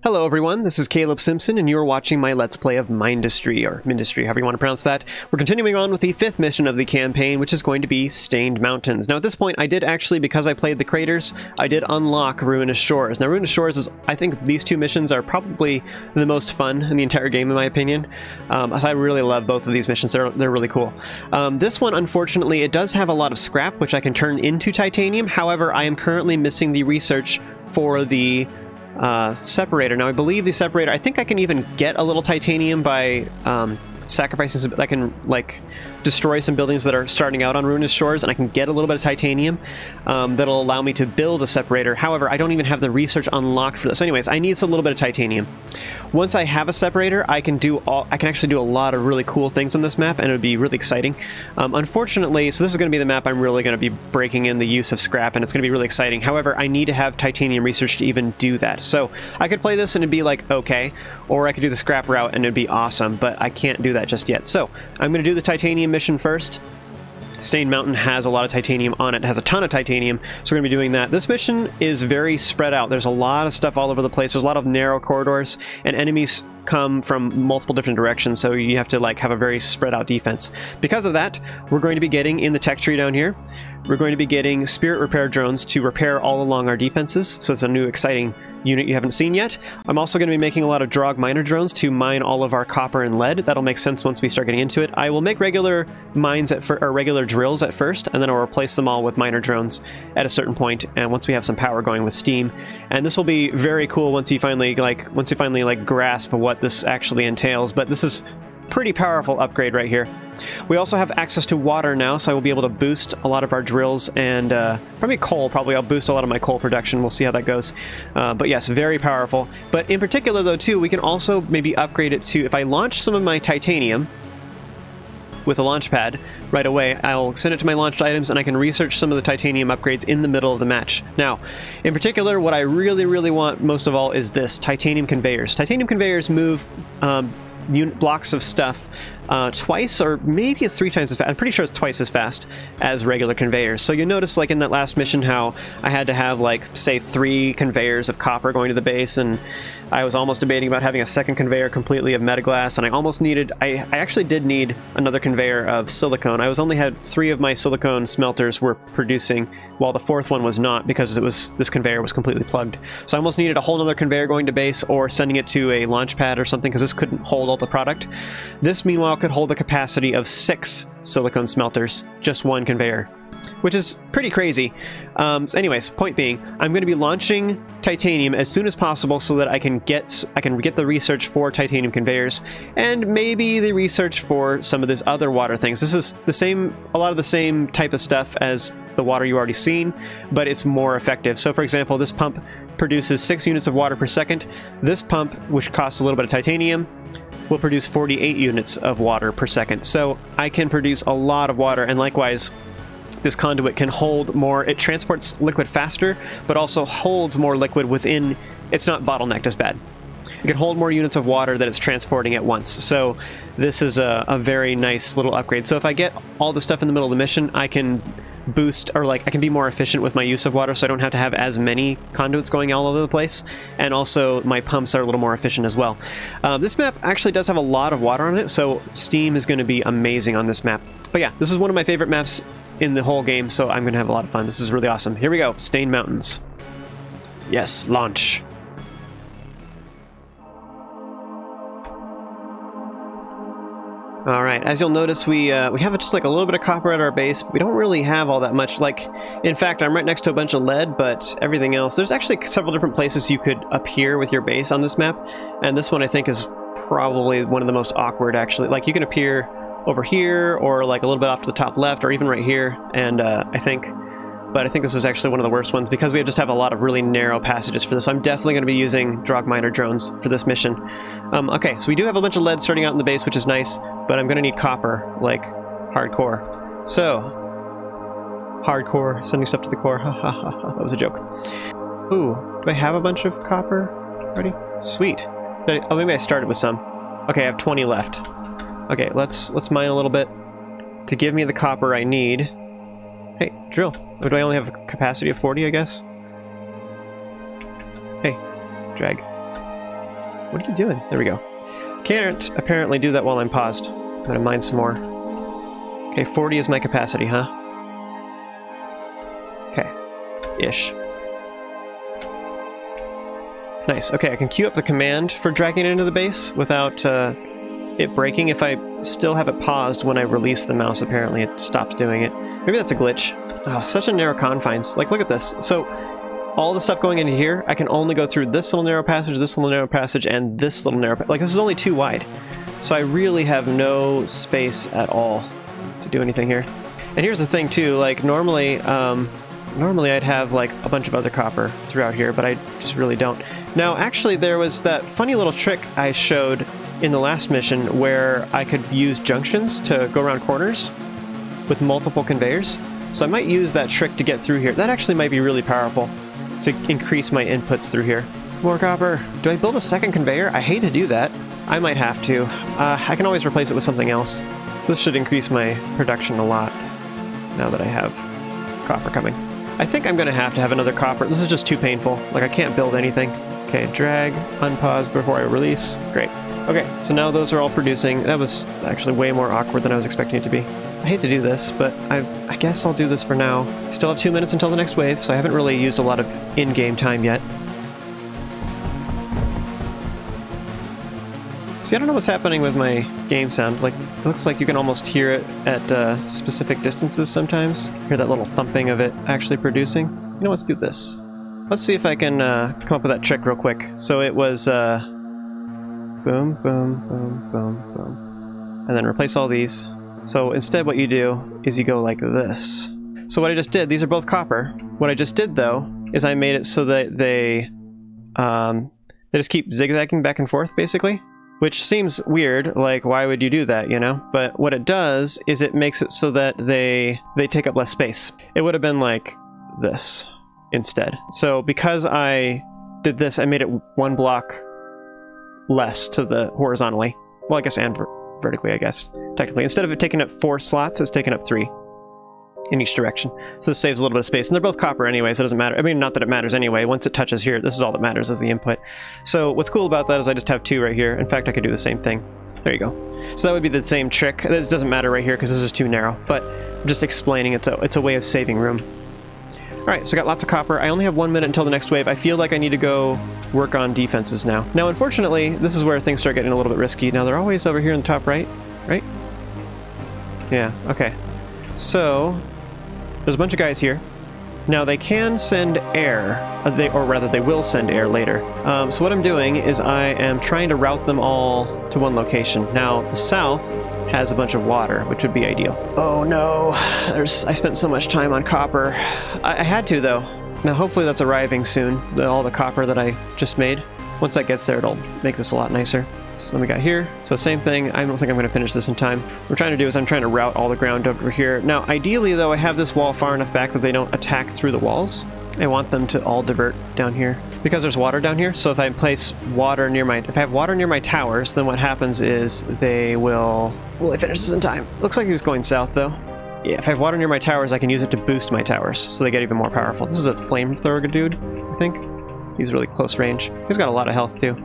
Hello everyone, this is Caleb Simpson, and you're watching my Let's Play of Mindustry, or Mindustry, however you want to pronounce that. We're continuing on with the 5th mission of the campaign, which is going to be Stained Mountains. Now at this point, I did actually, because I played the craters, I did unlock Ruinous Shores. Now Ruinous Shores is, I think these two missions are probably the most fun in the entire game in my opinion. I really love both of these missions, they're really cool. This one, unfortunately, it does have a lot of scrap, which I can turn into titanium. However, I am currently missing the research for the separator. Now I believe the separator, I think I can even get a little titanium by sacrificing some, I can like destroy some buildings that are starting out on Ruinous Shores, and I can get a little bit of titanium that'll allow me to build a separator. However, I don't even have the research unlocked for this. So anyways, I need a little bit of titanium. Once I have a separator, I can actually do a lot of really cool things on this map, and it would be really exciting. Unfortunately, so this is going to be the map I'm really going to be breaking in the use of scrap, and it's going to be really exciting. However, I need to have titanium research to even do that. So I could play this and it'd be like, okay, or I could do the scrap route and it'd be awesome, but I can't do that just yet. So I'm going to do the titanium mission first. Stained Mountain has a lot of titanium on it. It has a ton of titanium, so we're going to be doing that. This mission is very spread out. There's a lot of stuff all over the place. There's a lot of narrow corridors, and enemies come from multiple different directions, so you have to like have a very spread out defense. Because of that, we're going to be getting in the tech tree down here. We're going to be getting spirit repair drones to repair all along our defenses, so it's a new exciting unit you haven't seen yet. I'm also going to be making a lot of Drog miner drones to mine all of our copper and lead. That'll make sense once we start getting into it. I will make regular mines or regular drills at first, and then I'll replace them all with miner drones at a certain point, and once we have some power going with steam. And this will be very cool once you finally grasp what this actually entails. But this is pretty powerful upgrade right here. We also have access to water now, so I will be able to boost a lot of our drills, and probably coal. Probably I'll boost a lot of my coal production. We'll see how that goes. But yes, very powerful. But in particular though too, we can also maybe upgrade it to, if I launch some of my titanium with a launch pad right away, I'll send it to my launched items and I can research some of the titanium upgrades in the middle of the match. Now, in particular, what I really want most of all is this, titanium conveyors. Titanium conveyors move blocks of stuff twice, or maybe it's 3 times as fast. I'm pretty sure it's twice as fast as regular conveyors. So you notice, like in that last mission, how I had to have, like, say 3 conveyors of copper going to the base, and I was almost debating about having a second conveyor completely of metaglass, and I almost needed, I actually did need another conveyor of silicone. I only had 3 of my silicone smelters were producing, while the 4th one was not, because this conveyor was completely plugged. So I almost needed a whole other conveyor going to base, or sending it to a launch pad or something, because this couldn't hold all the product. This, meanwhile, could hold the capacity of 6 silicone smelters, just 1 conveyor, which is pretty crazy. Anyways, point being, I'm going to be launching titanium as soon as possible so that I can get the research for titanium conveyors, and maybe the research for some of this other water things. This is a lot of the same type of stuff as the water you already seen, but it's more effective. So for example, this pump produces 6 units of water per second. This pump, which costs a little bit of titanium, will produce 48 units of water per second. So I can produce a lot of water, and likewise, this conduit can hold more. It transports liquid faster, but also holds more liquid within. It's not bottlenecked as bad. It can hold more units of water that it's transporting at once. So this is a very nice little upgrade. So if I get all the stuff in the middle of the mission, I can boost, or like I can be more efficient with my use of water, so I don't have to have as many conduits going all over the place, and also my pumps are a little more efficient as well. This map actually does have a lot of water on it, so steam is going to be amazing on this map. But yeah, this is one of my favorite maps in the whole game, so I'm going to have a lot of fun. This is really awesome. Here we go, Stained Mountains. Yes, launch. Alright, as you'll notice, we have just like a little bit of copper at our base, but we don't really have all that much. Like, in fact, I'm right next to a bunch of lead, but everything else, there's actually several different places you could appear with your base on this map, and this one I think is probably one of the most awkward, actually. Like, you can appear over here, or like a little bit off to the top left, or even right here, and I think this is actually one of the worst ones, because we just have a lot of really narrow passages for this. I'm definitely going to be using Drog miner drones for this mission. Okay, so we do have a bunch of lead starting out in the base, which is nice, but I'm going to need copper, like, hardcore. So, hardcore, sending stuff to the core, that was a joke. Ooh, do I have a bunch of copper already? Sweet. Oh, maybe I started with some. Okay, I have 20 left. Okay, let's mine a little bit to give me the copper I need. Hey, drill. Or do I only have a capacity of 40, I guess? Hey, drag. What are you doing? There we go. Can't apparently do that while I'm paused. I'm gonna mine some more. Okay, 40 is my capacity, huh? Okay. Ish. Nice. Okay, I can queue up the command for dragging it into the base without it breaking. If I still have it paused when I release the mouse, apparently it stops doing it. Maybe that's a glitch. Oh, such a narrow confines. Like, look at this. So, all the stuff going into here, I can only go through this little narrow passage, this little narrow passage, and this little narrow passage. Like, this is only 2 wide. So I really have no space at all to do anything here. And here's the thing, too. Like, normally I'd have, like, a bunch of other copper throughout here, but I just really don't. Now, actually, there was that funny little trick I showed in the last mission where I could use junctions to go around corners with multiple conveyors. So I might use that trick to get through here. That actually might be really powerful to increase my inputs through here. More copper. Do I build a second conveyor? I hate to do that. I might have to. I can always replace it with something else. So this should increase my production a lot now that I have copper coming. I think I'm going to have another copper. This is just too painful. Like, I can't build anything. Okay, drag, unpause before I release. Great. Okay, so now those are all producing. That was actually way more awkward than I was expecting it to be. I hate to do this, but I guess I'll do this for now. I still have 2 minutes until the next wave, so I haven't really used a lot of in-game time yet. See, I don't know what's happening with my game sound. Like, it looks like you can almost hear it at specific distances sometimes. Hear that little thumping of it actually producing. You know, let's do this. Let's see if I can come up with that trick real quick. So it was boom, boom, boom, boom, boom. And then replace all these. So instead what you do is you go like this. So what I just did, these are both copper. What I just did though, is I made it so that they just keep zigzagging back and forth basically. Which seems weird, like why would you do that, you know? But what it does is it makes it so that they take up less space. It would have been like this instead. So because I did this, I made it 1 block less to the horizontally. Well, I guess and vertically, I guess, technically. Instead of it taking up 4 slots, it's taking up 3 in each direction. So this saves a little bit of space. And they're both copper anyway, so it doesn't matter. I mean, not that it matters anyway. Once it touches here, this is all that matters, is the input. So what's cool about that is I just have 2 right here. In fact, I could do the same thing. There you go. So that would be the same trick. This doesn't matter right here because this is too narrow, but I'm just explaining it's a way of saving room. Alright, so I got lots of copper. I only have 1 minute until the next wave. I feel like I need to go work on defenses now. Now, unfortunately, this is where things start getting a little bit risky. Now, they're always over here in the top right, right? Yeah, okay. So, there's a bunch of guys here. Now, they can send air, or rather, they will send air later. So what I'm doing is I am trying to route them all to one location. Now, the south has a bunch of water, which would be ideal. Oh no, I spent so much time on copper. I had to, though. Now, hopefully that's arriving soon, all the copper that I just made. Once that gets there, it'll make this a lot nicer. So then we got here. So same thing. I don't think I'm going to finish this in time. What we're trying to do is I'm trying to route all the ground over here. Now, ideally, though, I have this wall far enough back that they don't attack through the walls. I want them to all divert down here because there's water down here. So if I place water near if I have water near my towers, then what happens is they will I finish this in time? Looks like he's going south, though. Yeah, if I have water near my towers, I can use it to boost my towers, so they get even more powerful. This is a flamethrower dude, I think. He's really close range. He's got a lot of health, too.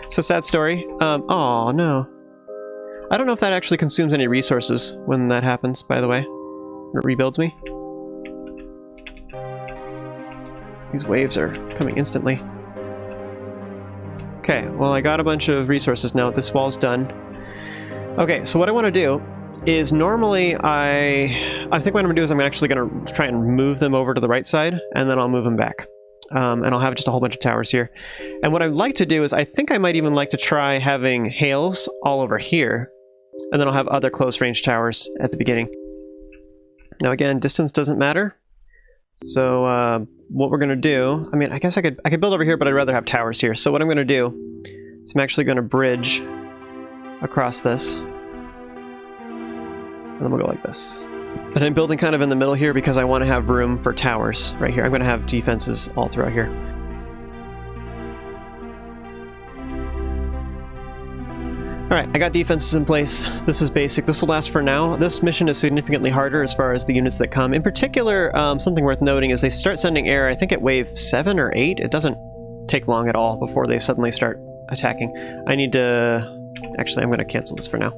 So sad story. Oh no. I don't know if that actually consumes any resources when that happens, by the way. It rebuilds me. These waves are coming instantly. Okay, well I got a bunch of resources now. This wall's done. Okay, so what I want to do is normally I think what I'm going to do is I'm actually going to try and move them over to the right side, and then I'll move them back. And I'll have just a whole bunch of towers here. And what I'd like to do is I think I might even like to try having hails all over here, and then I'll have other close range towers at the beginning. Now again, distance doesn't matter. So what we're going to do, I mean, I guess I could build over here, but I'd rather have towers here. So what I'm going to do is I'm actually going to bridge across this. And then we'll go like this. And I'm building kind of in the middle here because I want to have room for towers right here. I'm going to have defenses all throughout here. Alright, I got defenses in place. This is basic. This will last for now. This mission is significantly harder as far as the units that come. In particular, something worth noting is they start sending air, I think at wave 7 or 8. It doesn't take long at all before they suddenly start attacking. I need to... Actually, I'm going to cancel this for now.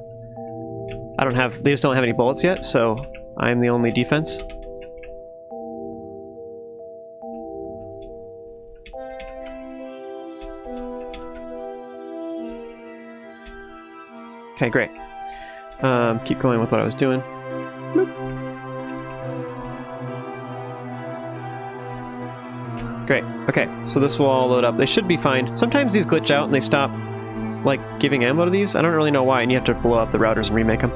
They just don't have any bullets yet, so I'm the only defense. Okay, great. Keep going with what I was doing. Bloop. Great. Okay, so this will all load up. They should be fine. Sometimes these glitch out and they stop, like, giving ammo to these. I don't really know why, and you have to blow up the routers and remake them.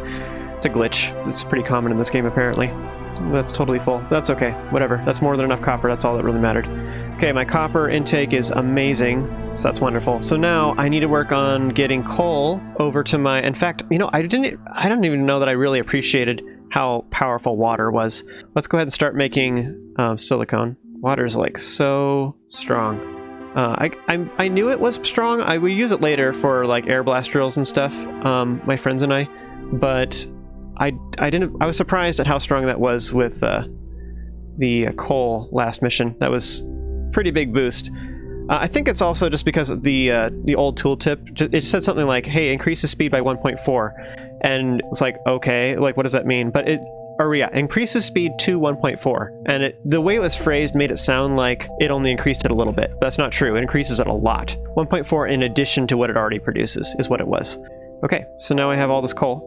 It's a glitch. It's pretty common in this game, apparently. That's totally full. That's okay. Whatever. That's more than enough copper. That's all that really mattered. Okay, my copper intake is amazing, so that's wonderful. So now I need to work on getting coal over to my... In fact, you know, I don't even know that I really appreciated how powerful water was. Let's go ahead and start making silicone. Water is like so strong. I knew it was strong. I will use it later for like air blast drills and stuff. My friends and I, but I was surprised at how strong that was with the coal last mission. That was pretty big boost. I think it's also just because of the old tooltip. It said something like, "Hey, increase the speed by 1.4," and it's like, okay, like what does that mean? But increase the speed to 1.4, and the way it was phrased made it sound like it only increased it a little bit. That's not true. It increases it a lot. 1.4 in addition to what it already produces is what it was. Okay, so now I have all this coal,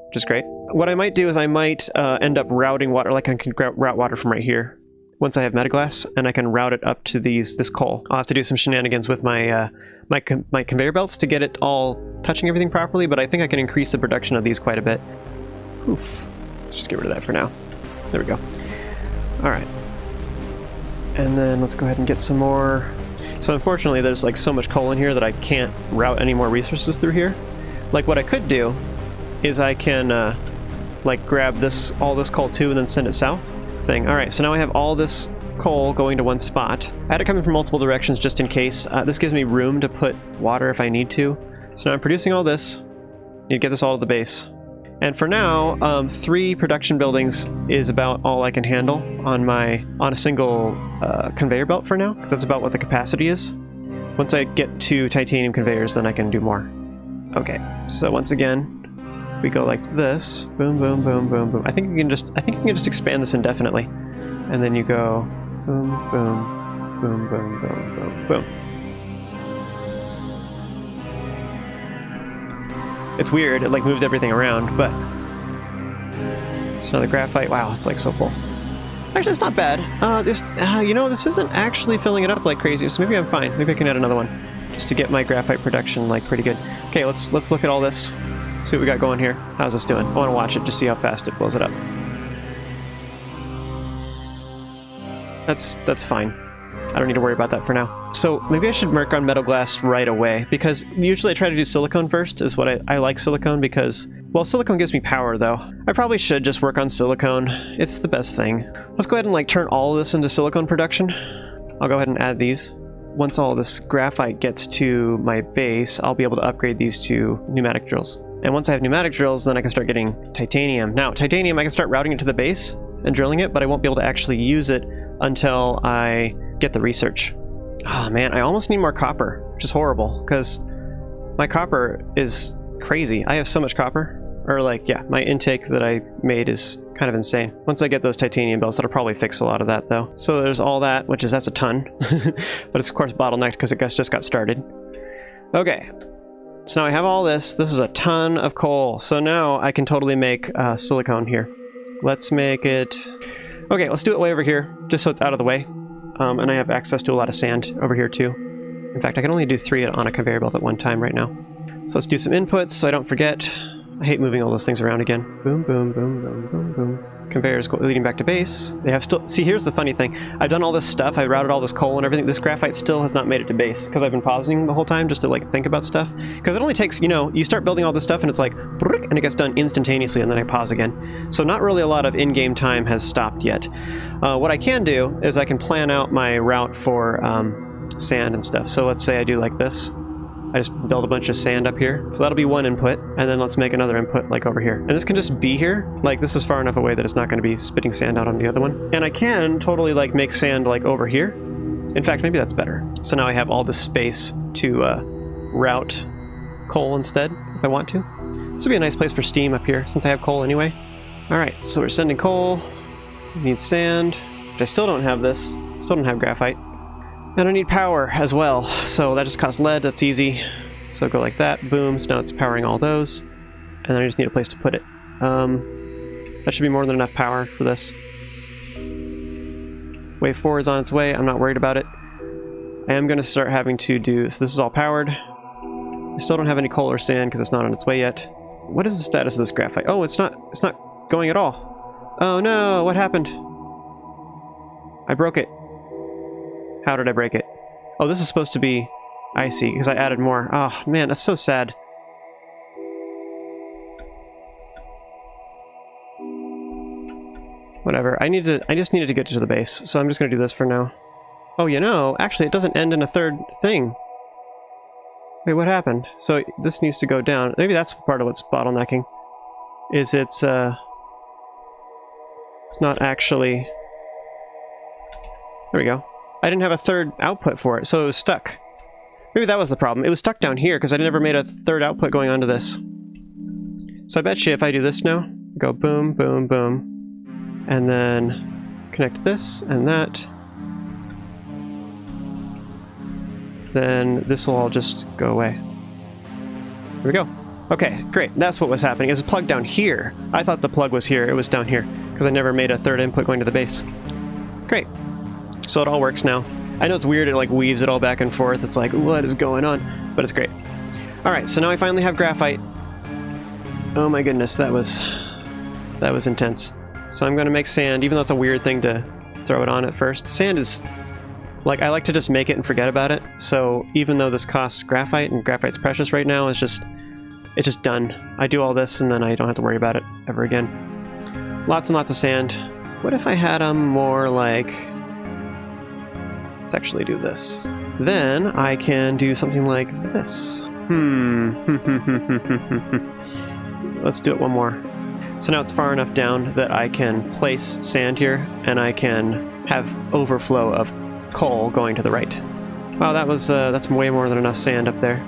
which is great. What I might do is I might end up routing water, like I can route water from right here. Once I have metaglass, and I can route it up to this coal. I'll have to do some shenanigans with my my conveyor belts to get it all touching everything properly, but I think I can increase the production of these quite a bit. Oof. Let's just get rid of that for now. There we go. Alright. And then let's go ahead and get some more. So unfortunately there's like so much coal in here that I can't route any more resources through here. Like what I could do is I can like grab all this coal too and then send it south. Alright, so now I have all this coal going to one spot. I had it coming from multiple directions just in case. This gives me room to put water if I need to. So now I'm producing all this. Need to get this all to the base. And for now, 3 production buildings is about all I can handle on a single conveyor belt for now, because that's about what the capacity is. Once I get to titanium conveyors, then I can do more. Okay, so once again, we go like this. Boom, boom, boom, boom, boom. I think you can just expand this indefinitely. And then you go boom, boom, boom, boom, boom, boom, boom. It's weird, it like moved everything around, but... So now the graphite, wow, it's like so full. Actually, it's not bad. You know, this isn't actually filling it up like crazy, so maybe I'm fine. Maybe I can add another one, just to get my graphite production like pretty good. Okay, let's look at all this. See what we got going here. How's this doing? I want to watch it to see how fast it blows it up. That's fine. I don't need to worry about that for now. So maybe I should work on metal glass right away, because usually I try to do silicone first, is what I like silicone because, well, silicone gives me power though. I probably should just work on silicone. It's the best thing. Let's go ahead and like turn all of this into silicone production. I'll go ahead and add these. Once all this graphite gets to my base, I'll be able to upgrade these to pneumatic drills. And once I have pneumatic drills, then I can start getting titanium. Now, titanium, I can start routing it to the base and drilling it, but I won't be able to actually use it until I get the research. Oh man, I almost need more copper, which is horrible, because my copper is crazy. I have so much copper. Or like, yeah, my intake that I made is kind of insane. Once I get those titanium belts, that'll probably fix a lot of that though. So there's all that, that's a ton. But it's of course bottlenecked because it just got started. Okay. So now I have all this. This is a ton of coal. So now I can totally make silicone here. Let's make it... Okay, let's do it way over here, just so it's out of the way. And I have access to a lot of sand over here too. In fact, I can only do 3 on a conveyor belt at one time right now. So let's do some inputs so I don't forget. I hate moving all those things around again. Boom, boom, boom, boom, boom, boom. Conveyors leading back to base. They have still... See, here's the funny thing. I've done all this stuff. I routed all this coal and everything. This graphite still has not made it to base because I've been pausing the whole time just to like think about stuff. Because it only takes, you know, you start building all this stuff and it's like, and it gets done instantaneously and then I pause again. So not really a lot of in-game time has stopped yet. What I can do is I can plan out my route for sand and stuff. So let's say I do like this. I just build a bunch of sand up here. So that'll be one input, and then let's make another input like over here. And this can just be here. Like this is far enough away that it's not going to be spitting sand out on the other one. And I can totally like make sand like over here. In fact, maybe that's better. So now I have all this space to route coal instead, if I want to. This would be a nice place for steam up here, since I have coal anyway. Alright, so we're sending coal. We need sand, which I still don't have this. Still don't have graphite. And I need power as well, so that just costs lead, that's easy. So go like that, boom, so now it's powering all those. And then I just need a place to put it. That should be more than enough power for this. Wave 4 is on its way, I'm not worried about it. I am going to start having to do, so this is all powered. I still don't have any coal or sand because it's not on its way yet. What is the status of this graphite? Oh, it's not going at all. Oh no, what happened? I broke it. How did I break it? Oh, this is supposed to be... I see, because I added more. Oh, man, that's so sad. Whatever, I just needed to get to the base, so I'm just going to do this for now. Oh, you know, actually it doesn't end in a third thing. Wait, what happened? So this needs to go down. Maybe that's part of what's bottlenecking. Is it's not actually... There we go. I didn't have a third output for it, so it was stuck. Maybe that was the problem. It was stuck down here because I never made a third output going onto this. So I bet you if I do this now, go boom, boom, boom, and then connect this and that, then this will all just go away. Here we go. Okay, great. That's what was happening. It was plugged down here. I thought the plug was here. It was down here because I never made a third input going to the base. Great. So it all works now. I know it's weird, it like weaves it all back and forth. It's like, what is going on? But it's great. Alright, so now I finally have graphite. Oh my goodness, that was intense. So I'm going to make sand, even though it's a weird thing to throw it on at first. Sand is, like, I like to just make it and forget about it. So even though this costs graphite, and graphite's precious right now, it's just done. I do all this and then I don't have to worry about it ever again. Lots and lots of sand. What if I had more like... Let's actually do this. Then I can do something like this. Let's do it one more. So now it's far enough down that I can place sand here and I can have overflow of coal going to the right. Wow, that's way more than enough sand up there.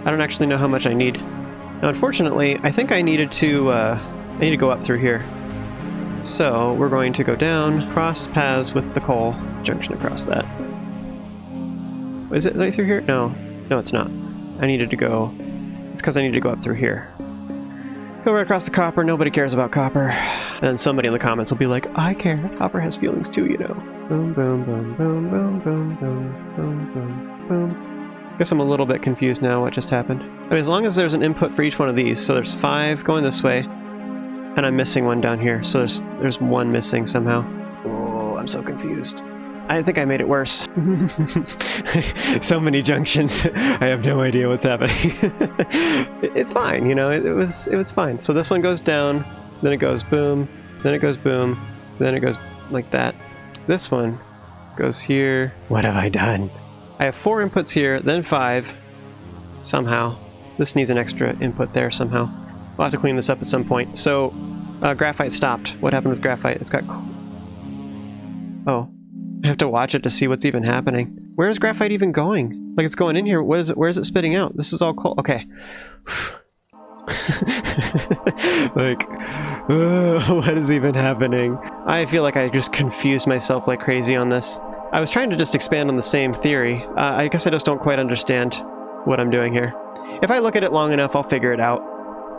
I don't actually know how much I need. Now, unfortunately, I think I needed to go up through here. So we're going to go down, cross paths with the coal junction across that. Is it right through here? No, it's not. I needed to go. It's because I needed to go up through here. Go right across the copper. Nobody cares about copper. And then somebody in the comments will be like, I care. Copper has feelings too, you know. Boom, boom, boom, boom, boom, boom, boom, boom, boom, boom. Guess I'm a little bit confused now what just happened. I mean, as long as there's an input for each one of these, so there's 5 going this way, and I'm missing one down here, so there's one missing somehow. Oh, I'm so confused. I think I made it worse. So many junctions. I have no idea what's happening. It's fine, you know, it was fine. So this one goes down, then it goes boom, then it goes boom, then it goes like that. This one goes here. What have I done? I have 4 inputs here, then 5. Somehow. This needs an extra input there somehow. We'll have to clean this up at some point. So, graphite stopped. What happened with graphite? It's got... Oh. I have to watch it to see what's even happening. Where is graphite even going? Like, it's going in here. Where is it spitting out? This is all coal. Okay. Like, what is even happening? I feel like I just confused myself like crazy on this. I was trying to just expand on the same theory. I guess I just don't quite understand what I'm doing here. If I look at it long enough, I'll figure it out.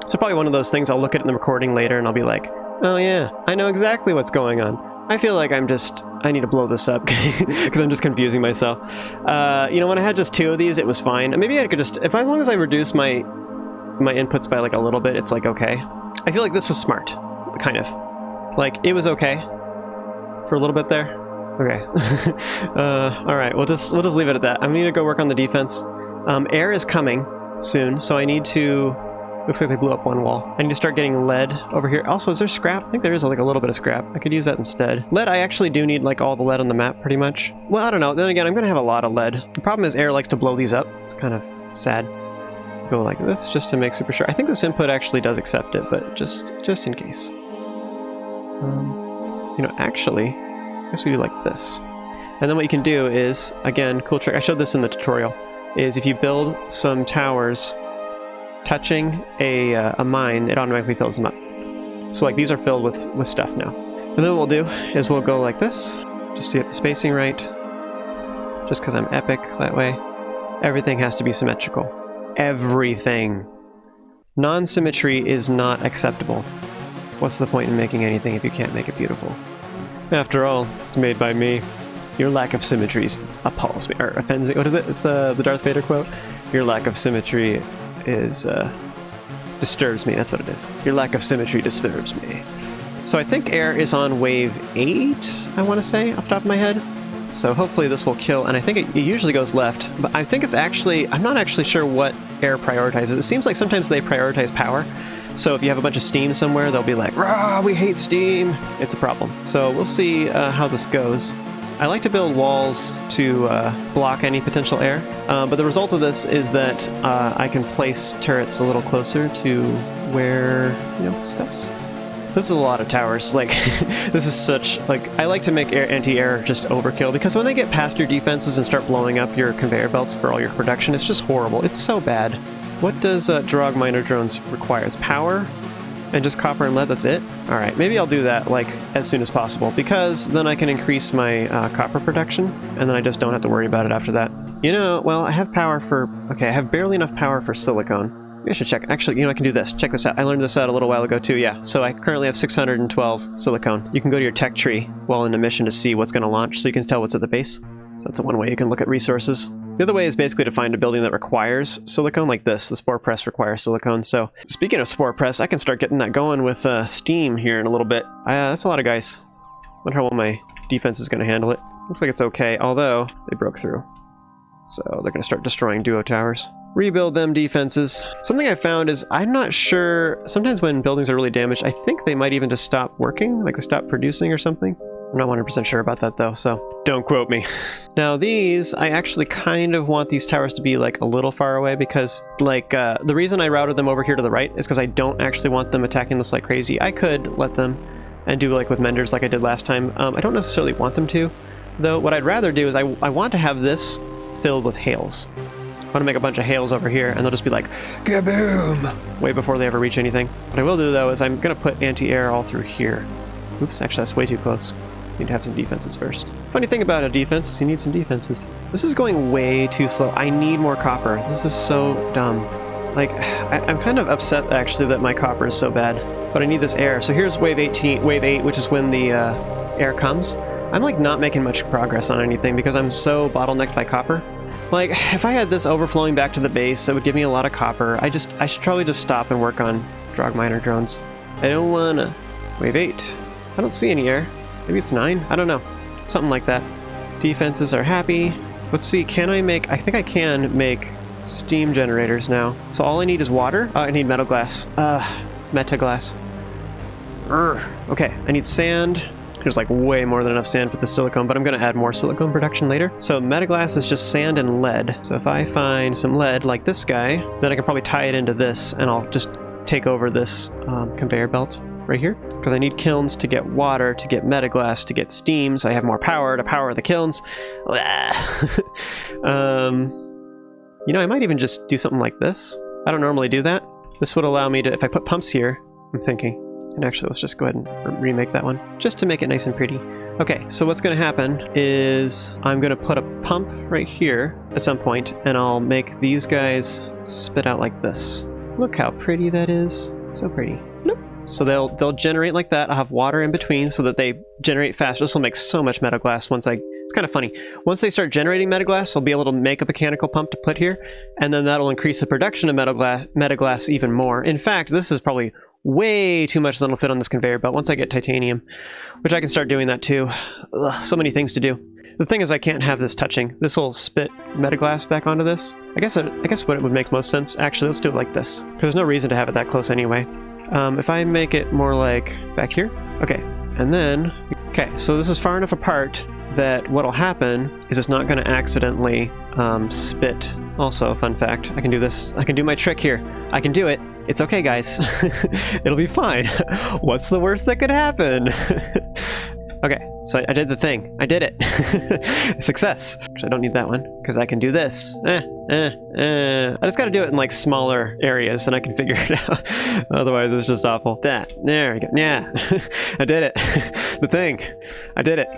So probably one of those things, I'll look at it in the recording later and I'll be like, oh yeah, I know exactly what's going on. I feel like I need to blow this up because I'm just confusing myself. You know, when I had just 2 of these, it was fine. Maybe I could just, as long as I reduce my inputs by like a little bit, it's like okay. I feel like this was smart, kind of. Like, it was okay for a little bit there. Okay. All right, we'll just leave it at that. I need to go work on the defense. Air is coming soon, so I need to... Looks like they blew up one wall. I need to start getting lead over here. Also, is there scrap? I think there is like a little bit of scrap. I could use that instead. Lead, I actually do need like all the lead on the map pretty much. Well, I don't know. Then again, I'm going to have a lot of lead. The problem is air likes to blow these up. It's kind of sad. go like this just to make super sure. I think this input actually does accept it, but just in case. You know, actually, I guess we do like this. And then what you can do is, again, cool trick, I showed this in the tutorial, is if you build some towers touching a mine, it automatically fills them up. So like these are filled with stuff now. And then what we'll do is we'll go like this, just to get the spacing right. Just because I'm epic that way. Everything has to be symmetrical. Everything. Non-symmetry is not acceptable. What's the point in making anything if you can't make it beautiful? After all, it's made by me. Your lack of symmetry appalls me, or offends me. What is it? It's the Darth Vader quote. Your lack of symmetry is, disturbs me. That's what it is. Your lack of symmetry disturbs me. So I think air is on wave 8, I want to say, off the top of my head. So hopefully this will kill, and I think it usually goes left, but I think it's actually, I'm not actually sure what air prioritizes. It seems like sometimes they prioritize power. So if you have a bunch of steam somewhere, they'll be like, rah, we hate steam. It's a problem. So we'll see how this goes. I like to build walls to block any potential air, but the result of this is that I can place turrets a little closer to where, you know, stuff's. This is a lot of towers. Like, this is such, like, I like to make anti-air just overkill, because when they get past your defenses and start blowing up your conveyor belts for all your production, it's just horrible. It's so bad. What does Drog Miner Drones require? It's power and just copper and lead, that's it? Alright, maybe I'll do that, like, as soon as possible, because then I can increase my copper production, and then I just don't have to worry about it after that. You know, well, I have power for, okay, I have barely enough power for silicone. I should check. Actually, you know, I can do this. Check this out. I learned this out a little while ago too, yeah. So I currently have 612 silicone. You can go to your tech tree while in a mission to see what's going to launch, so you can tell what's at the base. So that's one way you can look at resources. The other way is basically to find a building that requires silicone, like this. The spore press requires silicone. So speaking of spore press, I can start getting that going with steam here in a little bit. That's a lot of guys. Wonder how well my defense is going to handle it. Looks like it's okay, although they broke through. So they're going to start destroying duo towers. Rebuild them defenses. Something I found is, I'm not sure, sometimes when buildings are really damaged, I think they might even just stop working, like they stop producing or something. I'm not 100% sure about that though, so don't quote me. Now these, I actually kind of want these towers to be like a little far away, because like the reason I routed them over here to the right is because I don't actually want them attacking this like crazy. I could let them and do like with menders like I did last time. I don't necessarily want them to, though. What I'd rather do is I want to have this filled with hails. I want to make a bunch of hails over here, and they'll just be like, kaboom, way before they ever reach anything. What I will do, though, is I'm going to put anti-air all through here. Oops, actually, that's way too close. Need to have some defenses first. Funny thing about a defense is you need some defenses. This is going way too slow. I need more copper. This is so dumb. Like, I'm kind of upset, actually, that my copper is so bad. But I need this air. So here's wave 8, which is when the air comes. I'm, like, not making much progress on anything because I'm so bottlenecked by copper. Like, if I had this overflowing back to the base, that would give me a lot of copper. I should probably just stop and work on Drog Miner drones. I don't wanna. Wave 8. I don't see any air. Maybe it's 9? I don't know. Something like that. Defenses are happy. Let's see, can I make... I think I can make steam generators now. So all I need is water? Oh, I need metal glass. Metaglass. Okay, I need sand. There's like way more than enough sand for the silicone, but I'm going to add more silicone production later. So metaglass is just sand and lead. So if I find some lead like this guy, then I can probably tie it into this, and I'll just take over this conveyor belt right here. Because I need kilns to get water, to get metaglass, to get steam, so I have more power to power the kilns. You know, I might even just do something like this. I don't normally do that. This would allow me to, if I put pumps here, I'm thinking, and actually let's just go ahead and remake that one, just to make it nice and pretty. Okay, so what's going to happen is I'm going to put a pump right here at some point, and I'll make these guys spit out like this. Look how pretty that is. So pretty. Nope. So they'll generate like that. I'll have water in between so that they generate faster. This will make so much metaglass once it's kind of funny. Once they start generating metaglass, I'll be able to make a mechanical pump to put here, and then that'll increase the production of metaglass even more. In fact, this is probably way too much that'll fit on this conveyor belt once I get titanium, which I can start doing that too. Ugh, so many things to do. The thing is, I can't have this touching. This will spit metaglass back onto this. I guess what it would make most sense, actually, let's do it like this, because there's no reason to have it that close anyway. If I make it more like back here, okay, and then, okay, so this is far enough apart that what'll happen is it's not going to accidentally spit Also, fun fact, I can do this. I can do my trick here. I can do it. It's okay, guys. It'll be fine. What's the worst that could happen? Okay, so I did the thing. I did it. Success. I don't need that one, because I can do this. I just gotta do it in like smaller areas, and I can figure it out. Otherwise, it's just awful. That. There we go. Yeah. I did it. The thing. I did it.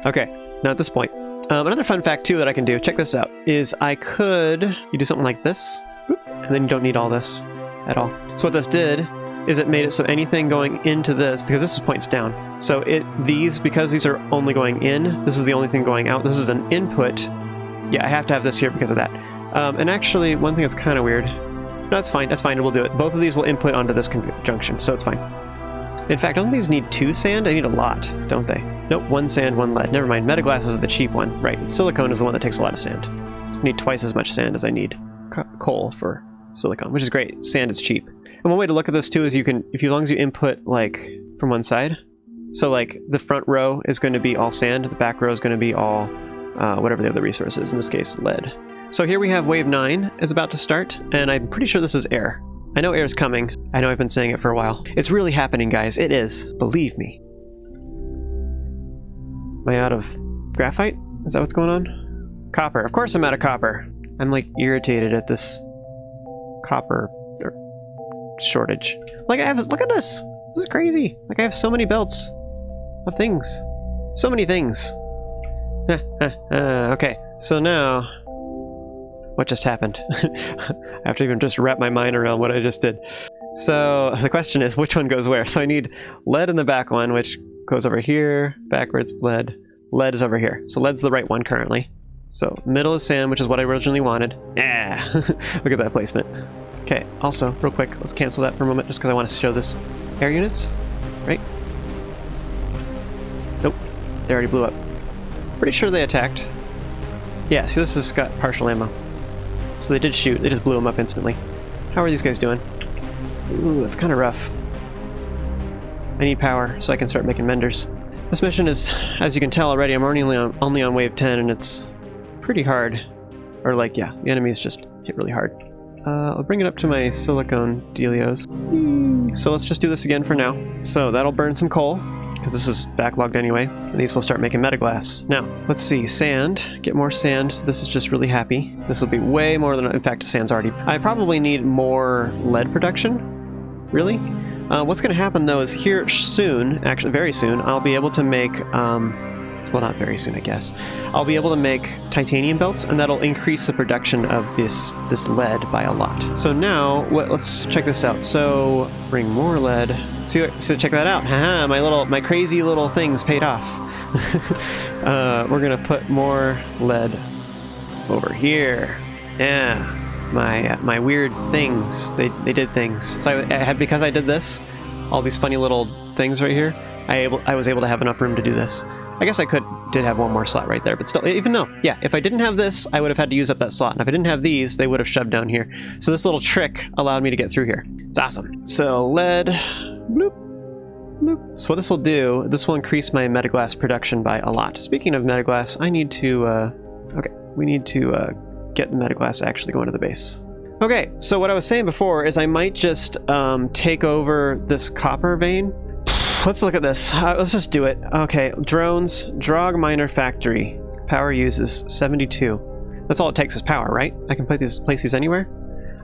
Okay, now at this point. Another fun fact, too, that I can do, check this out, is I could... You do something like this, and then you don't need all this at all. So what this did is it made it so anything going into this, because this points down, so because these are only going in, this is the only thing going out. This is an input. Yeah, I have to have this here because of that. And actually, one thing that's kind of weird. No, that's fine. That's fine. We'll do it. Both of these will input onto this junction, so it's fine. In fact, don't these need 2 sand? They need a lot, don't they? Nope, 1 sand, 1 lead. Never mind. Metaglass is the cheap one. Right. Silicone is the one that takes a lot of sand. I need twice as much sand as I need coal for silicone, which is great. Sand is cheap. And one way to look at this too is you can, as long as you input like from one side, so like the front row is going to be all sand, the back row is going to be all whatever the other resource is, in this case lead. So here we have wave 9 is about to start, and I'm pretty sure this is air. I know air is coming. I know I've been saying it for a while. It's really happening, guys. It is. Believe me. Am I out of graphite? Is that what's going on? Copper. Of course I'm out of copper. I'm like irritated at this copper shortage. Like look at this. This is crazy. Like I have so many belts of things. So many things. Okay, so now what just happened? I have to even just wrap my mind around what I just did. So the question is, which one goes where? So I need lead in the back one, which goes over here, backwards, lead. Lead is over here. So lead's the right one currently. So middle is sand, which is what I originally wanted. Yeah, look at that placement. Okay, also, real quick, let's cancel that for a moment just because I want to show this. Air units, right? Nope, they already blew up. Pretty sure they attacked. Yeah, see, this has got partial ammo. So they did shoot, they just blew them up instantly. How are these guys doing? Ooh, that's kind of rough. I need power so I can start making menders. This mission is, as you can tell already, I'm only on wave 10 and it's pretty hard. Or like, yeah, the enemies just hit really hard. I'll bring it up to my silicone dealios. So let's just do this again for now. So that'll burn some coal, because this is backlogged anyway. And these will start making metaglass. Now, let's see, sand. Get more sand. So this is just really happy. This will be way more than, in fact, sand's already. I probably need more lead production. Really? What's going to happen though is here soon, actually very soon, I'll be able to make, well, not very soon, I guess. I'll be able to make titanium belts, and that'll increase the production of this lead by a lot. So now, let's check this out. So, bring more lead. So check that out. Haha, my crazy little things paid off. We're gonna put more lead over here. Yeah, my weird things. They did things. So because I did this, all these funny little things right here, I was able to have enough room to do this. I guess I did have one more slot right there, but still, even though, yeah, if I didn't have this, I would have had to use up that slot. And if I didn't have these, they would have shoved down here. So this little trick allowed me to get through here. It's awesome. So lead, bloop, bloop. So what this will do, this will increase my metaglass production by a lot. Speaking of metaglass, I need to, okay, we need to get the metaglass actually going to the base. Okay, so what I was saying before is I might just take over this copper vein. Let's look at this. Let's just do it. Okay, drones, Drog Miner Factory. Power uses 72. That's all it takes is power, right? I can place these anywhere.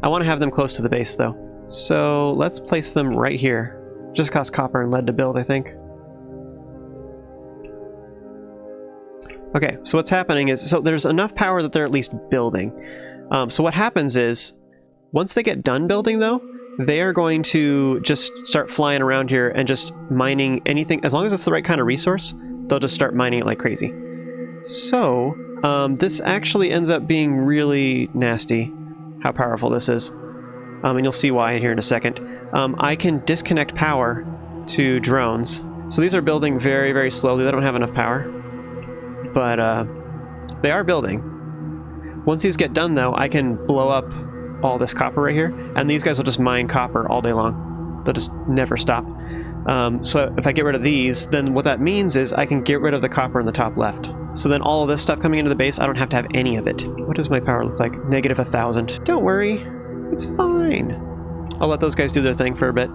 I want to have them close to the base, though. So let's place them right here. Just costs copper and lead to build, I think. Okay, so what's happening is, so there's enough power that they're at least building. So what happens is, once they get done building, though, they are going to just start flying around here and just mining anything. As long as it's the right kind of resource, they'll just start mining it like crazy. So, this actually ends up being really nasty, how powerful this is. And you'll see why here in a second. I can disconnect power to drones. So these are building very, very slowly. They don't have enough power. But they are building. Once these get done, though, I can blow up all this copper right here, and these guys will just mine copper all day long. They'll just never stop. So if I get rid of these, then what that means is I can get rid of the copper in the top left. So then all of this stuff coming into the base, I don't have to have any of it. What does my power look like? Negative 1,000. Don't worry, it's fine. I'll let those guys do their thing for a bit.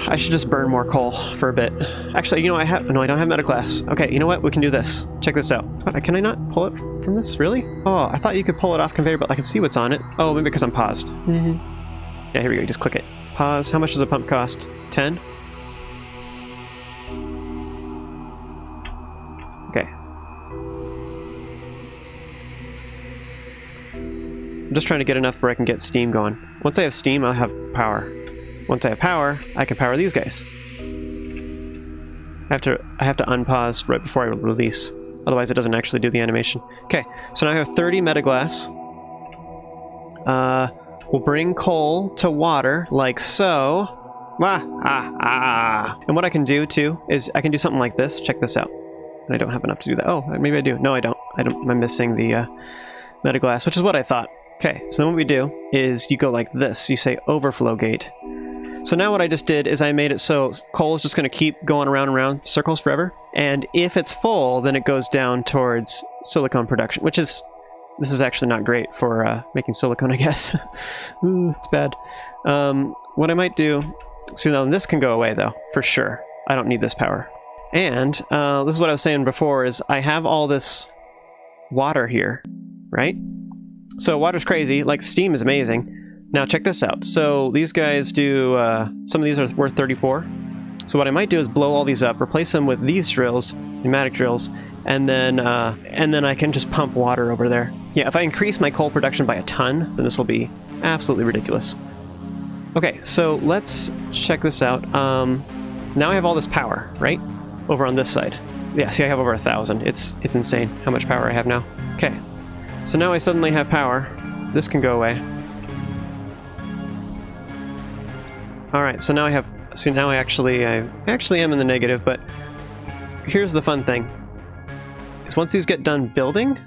I should just burn more coal for a bit. Actually, you know, I don't have metal glass. Okay, you know what? We can do this. Check this out. Can I not pull it from this? Really? Oh, I thought you could pull it off conveyor belt. I can see what's on it. Oh, maybe because I'm paused. Yeah, here we go. You just click it. Pause. How much does a pump cost? 10? Okay. I'm just trying to get enough where I can get steam going. Once I have steam, I'll have power. Once I have power, I can power these guys. I have to unpause right before I release. Otherwise, it doesn't actually do the animation. Okay, so now I have 30 metaglass. We'll bring coal to water, like so. And what I can do, too, is I can do something like this. Check this out. And I don't have enough to do that. Oh, maybe I do. No, I don't. I'm missing the metaglass, which is what I thought. Okay, so then what we do is you go like this. You say overflow gate. So now what I just did is I made it so coal is just going to keep going around and around circles forever. And if it's full, then it goes down towards silicone production, which is... This is actually not great for making silicone, I guess. Ooh, it's bad. What I might do... So now this can go away, though, for sure. I don't need this power. And this is what I was saying before, is I have all this water here, right? So water's crazy. Like, steam is amazing. Now check this out. So these guys do... some of these are worth 34. So what I might do is blow all these up, replace them with these drills, pneumatic drills, and then I can just pump water over there. Yeah, if I increase my coal production by a ton, then this will be absolutely ridiculous. Okay, so let's check this out. Now I have all this power, right? Over on this side. Yeah, see, I have over 1,000. It's insane how much power I have now. Okay, so now I suddenly have power. This can go away. All right, so now I have... See, now I actually am in the negative, but here's the fun thing. Is once these get done building,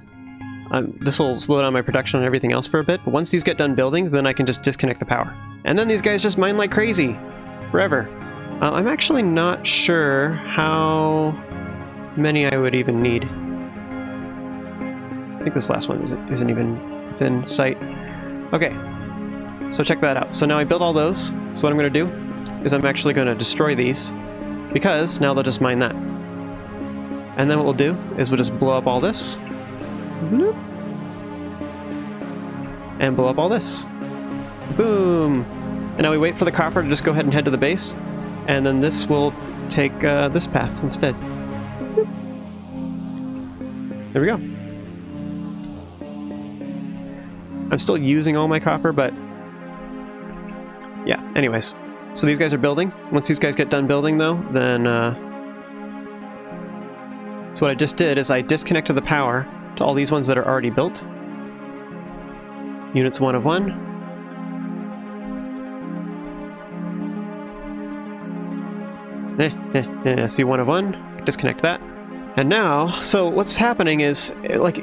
this will slow down my production and everything else for a bit, but once these get done building, then I can just disconnect the power. And then these guys just mine like crazy. Forever. I'm actually not sure how many I would even need. I think this last one isn't even within sight. Okay, so check that out. So now I build all those. So what I'm going to do is I'm actually going to destroy these, because now they'll just mine that. And then what we'll do is we'll just blow up all this. And blow up all this. Boom! And now we wait for the copper to just go ahead and head to the base, and then this will take this path instead. There we go. I'm still using all my copper, but... Yeah, anyways. So these guys are building. Once these guys get done building, though, then... So what I just did is I disconnected the power to all these ones that are already built. Units 1 of 1. See, 1 of 1. Disconnect that. And now, so what's happening is, like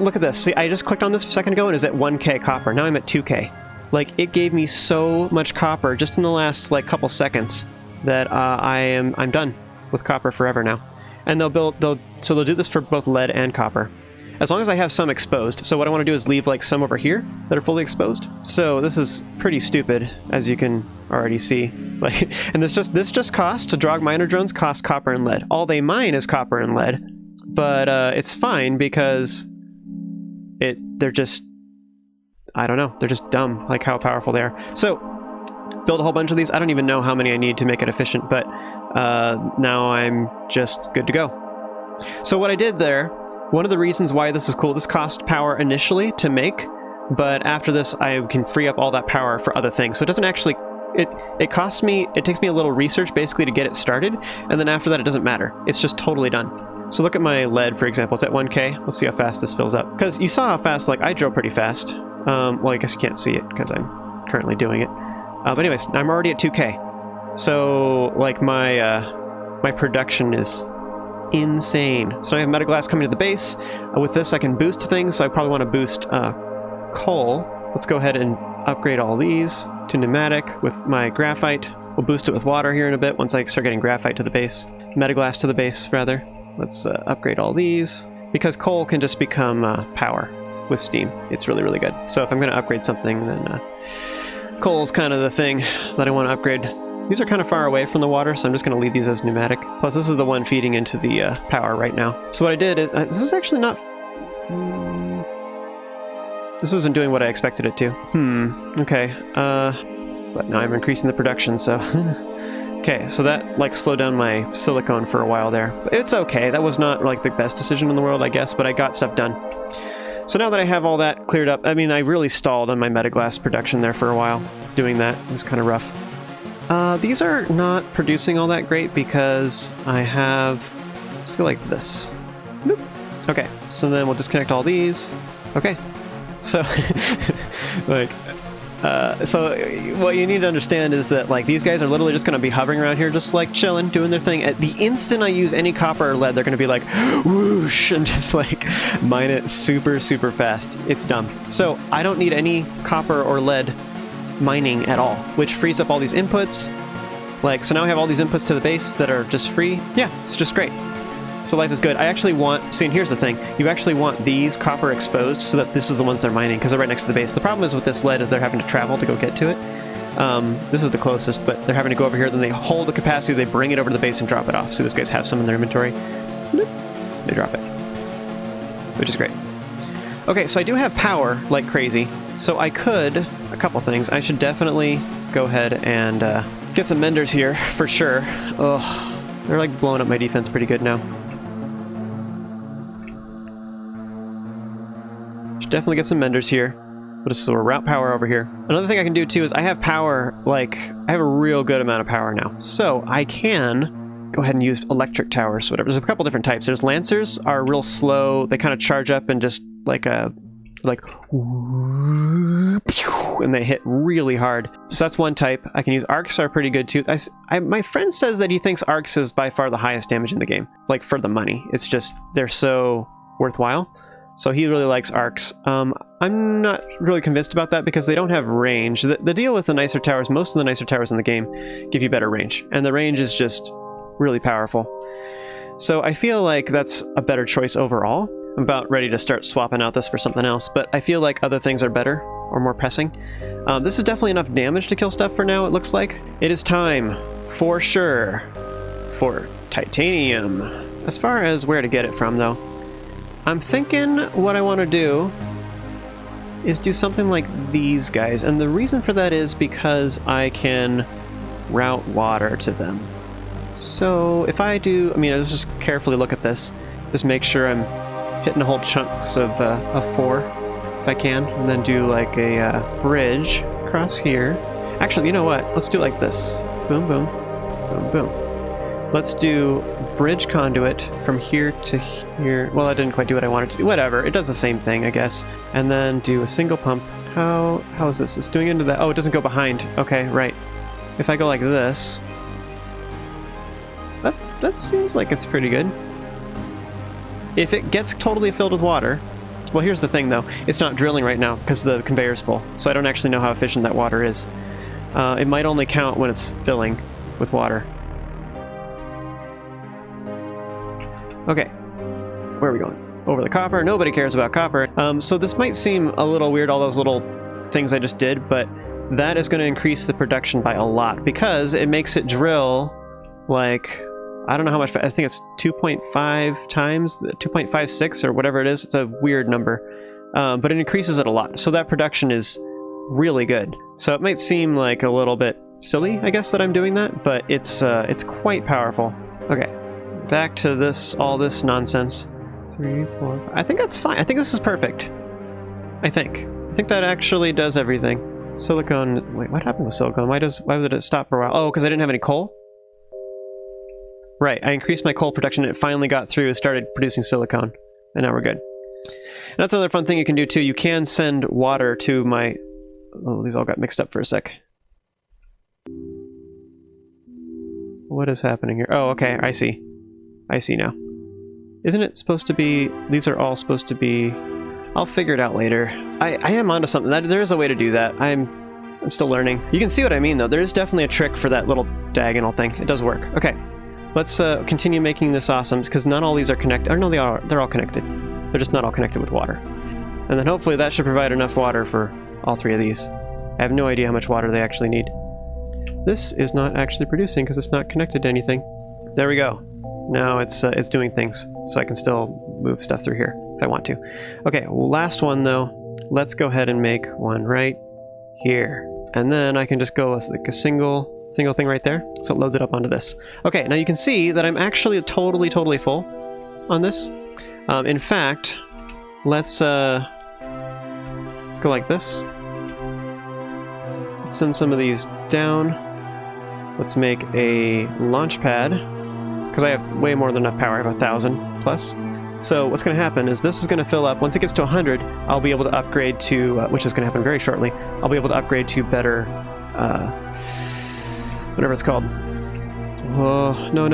look at this. See, I just clicked on this a second ago and it's at 1k copper. Now I'm at 2k. Like, it gave me so much copper just in the last, like, couple seconds that I'm done with copper forever now. And they'll do this for both lead and copper, as long as I have some exposed. So what I want to do is leave like some over here that are fully exposed. So this is pretty stupid, as you can already see. Like, and this just costs, to drog miner drones cost copper and lead. All they mine is copper and lead, but it's fine because they're just, I don't know, they're just dumb, like how powerful they are. So build a whole bunch of these. I don't even know how many I need to make it efficient, but now I'm just good to go. So what I did there, one of the reasons why this is cool, this cost power initially to make, but after this I can free up all that power for other things. So it doesn't actually, it costs me, it takes me a little research basically to get it started, and then after that it doesn't matter. It's just totally done. So look at my lead, for example. It's at 1k. Let's see how fast this fills up. Because you saw how fast, like, I drill pretty fast. Well, I guess you can't see it because I'm currently doing it. But anyways, I'm already at 2k. So, like, my production is insane. So I have metaglass coming to the base. With this I can boost things, so I probably want to boost coal. Let's go ahead and upgrade all these to pneumatic with my graphite. We'll boost it with water here in a bit once I start getting graphite to the base. Metaglass to the base, rather. Let's upgrade all these. Because coal can just become power with steam. It's really, really good. So if I'm going to upgrade something, then coal's kind of the thing that I want to upgrade. These are kind of far away from the water, so I'm just going to leave these as pneumatic. Plus, this is the one feeding into the power right now. So what I did is... this is actually not... this isn't doing what I expected it to. Okay. But now I'm increasing the production, so... Okay, so that, like, slowed down my silicone for a while there. But it's okay. That was not, like, the best decision in the world, I guess, but I got stuff done. So now that I have all that cleared up... I mean, I really stalled on my metaglass production there for a while. Doing that. It was kind of rough. These are not producing all that great because I have... Let's go like this. Boop. Okay, so then we'll disconnect all these. Okay. So, like... so what you need to understand is that, like, these guys are literally just going to be hovering around here, just, like, chilling, doing their thing. At the instant I use any copper or lead, they're going to be like, whoosh, and just, like, mine it super, super fast. It's dumb. So I don't need any copper or lead mining at all, which frees up all these inputs. Like, so now I have all these inputs to the base that are just free. Yeah, it's just great. So life is good. I actually want... See, and here's the thing. You actually want these copper exposed so that this is the ones they're mining, because they're right next to the base. The problem is with this lead is they're having to travel to go get to it. This is the closest, but they're having to go over here, then they hold the capacity, they bring it over to the base and drop it off. So these guys have some in their inventory. They drop it. Which is great. Okay, so I do have power like crazy. So I could... A couple things. I should definitely go ahead and get some menders here, for sure. Ugh. They're, like, blowing up my defense pretty good now. Should definitely get some menders here. We'll just sort of route power over here. Another thing I can do, too, is I have power, like, I have a real good amount of power now. So I can go ahead and use electric towers, whatever. There's a couple different types. There's Lancers, are real slow. They kind of charge up and just, like, and they hit really hard. So that's one type. I can use arcs, are pretty good too. My friend says that he thinks arcs is by far the highest damage in the game, like for the money. It's just they're so worthwhile. So he really likes arcs. I'm not really convinced about that because they don't have range. The deal with the nicer towers, most of the nicer towers in the game give you better range, and the range is just really powerful. So I feel like that's a better choice overall. I'm about ready to start swapping out this for something else, but I feel like other things are better or more pressing. This is definitely enough damage to kill stuff for now, it looks like. It is time, for sure, for titanium. As far as where to get it from, though, I'm thinking what I want to do is do something like these guys, and the reason for that is because I can route water to them. So if I do, I mean, let's just carefully look at this, just make sure I'm hitting whole chunks of 4 if I can, and then do like a bridge across here. Actually, you know what? Let's do it like this. Boom, boom, boom, boom. Let's do bridge conduit from here to here. Well, I didn't quite do what I wanted to do. Whatever. It does the same thing, I guess. And then do a single pump. How is this? It's doing into that. Oh, it doesn't go behind. Okay, right. If I go like this, that seems like it's pretty good. If it gets totally filled with water... Well, here's the thing, though. It's not drilling right now because the conveyor's full, so I don't actually know how efficient that water is. It might only count when it's filling with water. Okay. Where are we going? Over the copper. Nobody cares about copper. So this might seem a little weird, all those little things I just did, but that is going to increase the production by a lot because it makes it drill, like... I don't know how much, I think it's 2.5 times, 2.56 or whatever it is. It's a weird number, but it increases it a lot. So that production is really good. So it might seem like a little bit silly, I guess, that I'm doing that, but it's quite powerful. Okay, back to this, all this nonsense. 3, 4, 5. I think that's fine. I think this is perfect. I think that actually does everything. Silicone, wait, what happened with silicone? Why did it stop for a while? Oh, because I didn't have any coal? Right, I increased my coal production and it finally got through and started producing silicone. And now we're good. And that's another fun thing you can do too. You can send water to my... Oh, these all got mixed up for a sec. What is happening here? Oh, okay, I see. I see now. Isn't it supposed to be... These are all supposed to be... I'll figure it out later. I am onto something. There is a way to do that. I'm I'm still learning. You can see what I mean, though. There is definitely a trick for that little diagonal thing. It does work. Okay, let's continue making this awesome, because not all these are connected. Or no, they're all connected. They're just not all connected with water. And then hopefully that should provide enough water for all three of these. I have no idea how much water they actually need. This is not actually producing because it's not connected to anything. There we go. Now it's doing things, so I can still move stuff through here if I want to. Okay, last one though. Let's go ahead and make one right here. And then I can just go with like a single thing right there. So it loads it up onto this. Okay, now you can see that I'm actually totally full on this. In fact, let's go like this. Let's send some of these down. Let's make a launch pad, because I have way more than enough power. I have 1,000 plus. So what's going to happen is this is going to fill up. Once it gets to 100, I'll be able to upgrade to, which is going to happen very shortly, I'll be able to upgrade to better, whatever it's called. Oh, no.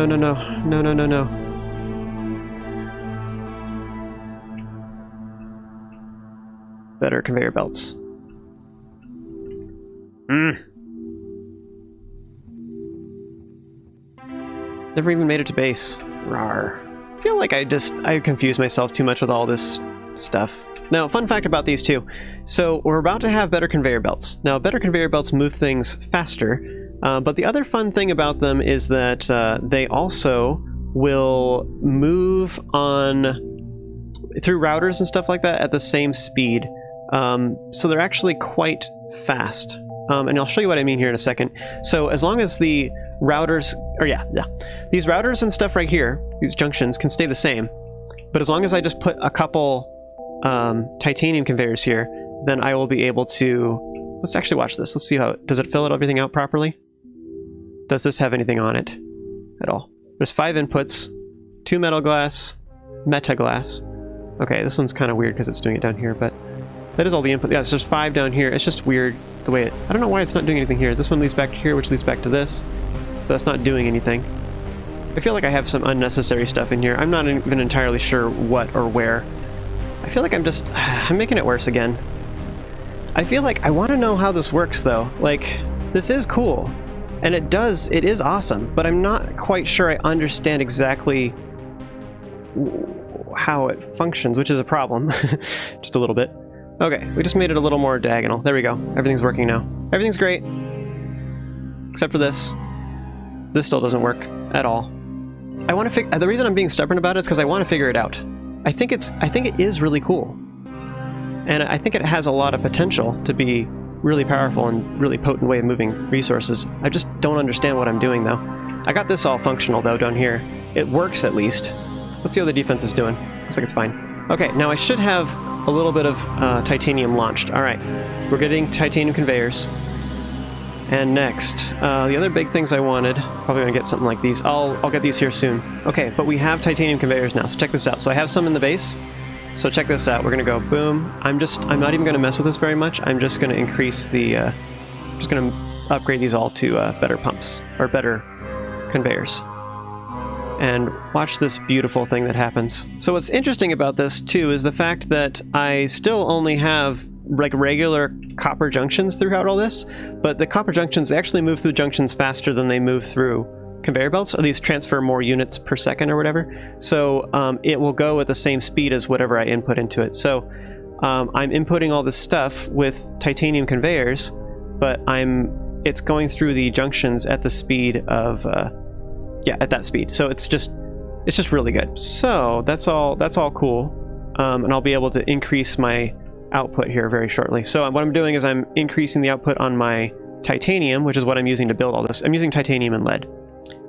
Better conveyor belts. Never even made it to base. Rawr. I feel like I confuse myself too much with all this stuff. Now, fun fact about these two. So we're about to have better conveyor belts. Now, better conveyor belts move things faster, but the other fun thing about them is that they also will move on through routers and stuff like that at the same speed. So they're actually quite fast. And I'll show you what I mean here in a second. So as long as the routers, these routers and stuff right here, these junctions can stay the same, but as long as I just put a couple titanium conveyors here, then I will be able to, let's actually watch this. Let's see how, does it fill everything out properly? Does this have anything on it at all? There's 5 inputs, 2 metal glass, meta glass. Okay, this one's kind of weird because it's doing it down here, but that is all the input. Yeah, it's just 5 down here. It's just weird the way it, I don't know why it's not doing anything here. This one leads back to here, which leads back to this. But that's not doing anything. I feel like I have some unnecessary stuff in here. I'm not even entirely sure what or where. I feel like I'm making it worse again. I feel like I want to know how this works though. Like, this is cool. And it is awesome, but I'm not quite sure I understand exactly how it functions, which is a problem. Just a little bit. Okay, we just made it a little more diagonal. There we go. Everything's working now. Everything's great. Except for this. This still doesn't work at all. I want to the reason I'm being stubborn about it is because I want to figure it out. I think it is really cool. And I think it has a lot of potential to be really powerful and really potent way of moving resources. I just don't understand what I'm doing though. I got this all functional though down here. It works at least. Let's see how the defense is doing. Looks like it's fine. Okay, now I should have a little bit of titanium launched. Alright, we're getting titanium conveyors. And next, the other big things I wanted, probably gonna get something like these. I'll get these here soon. Okay, but we have titanium conveyors now, so check this out. So I have some in the base, so check this out. We're gonna go boom. I'm not even gonna mess with this very much. I'm just gonna increase the, just gonna upgrade these all to better pumps, or better conveyors. And watch this beautiful thing that happens. So what's interesting about this too is the fact that I still only have like regular copper junctions throughout all this, but the copper junctions, they actually move through junctions faster than they move through conveyor belts, or at least transfer more units per second or whatever. So it will go at the same speed as whatever I input into it. So I'm inputting all this stuff with titanium conveyors, but it's going through the junctions at the speed of at that speed. So it's just really good. So that's all cool, and I'll be able to increase my output here very shortly. So what I'm doing is I'm increasing the output on my titanium, which is what I'm using to build all this. I'm using titanium and lead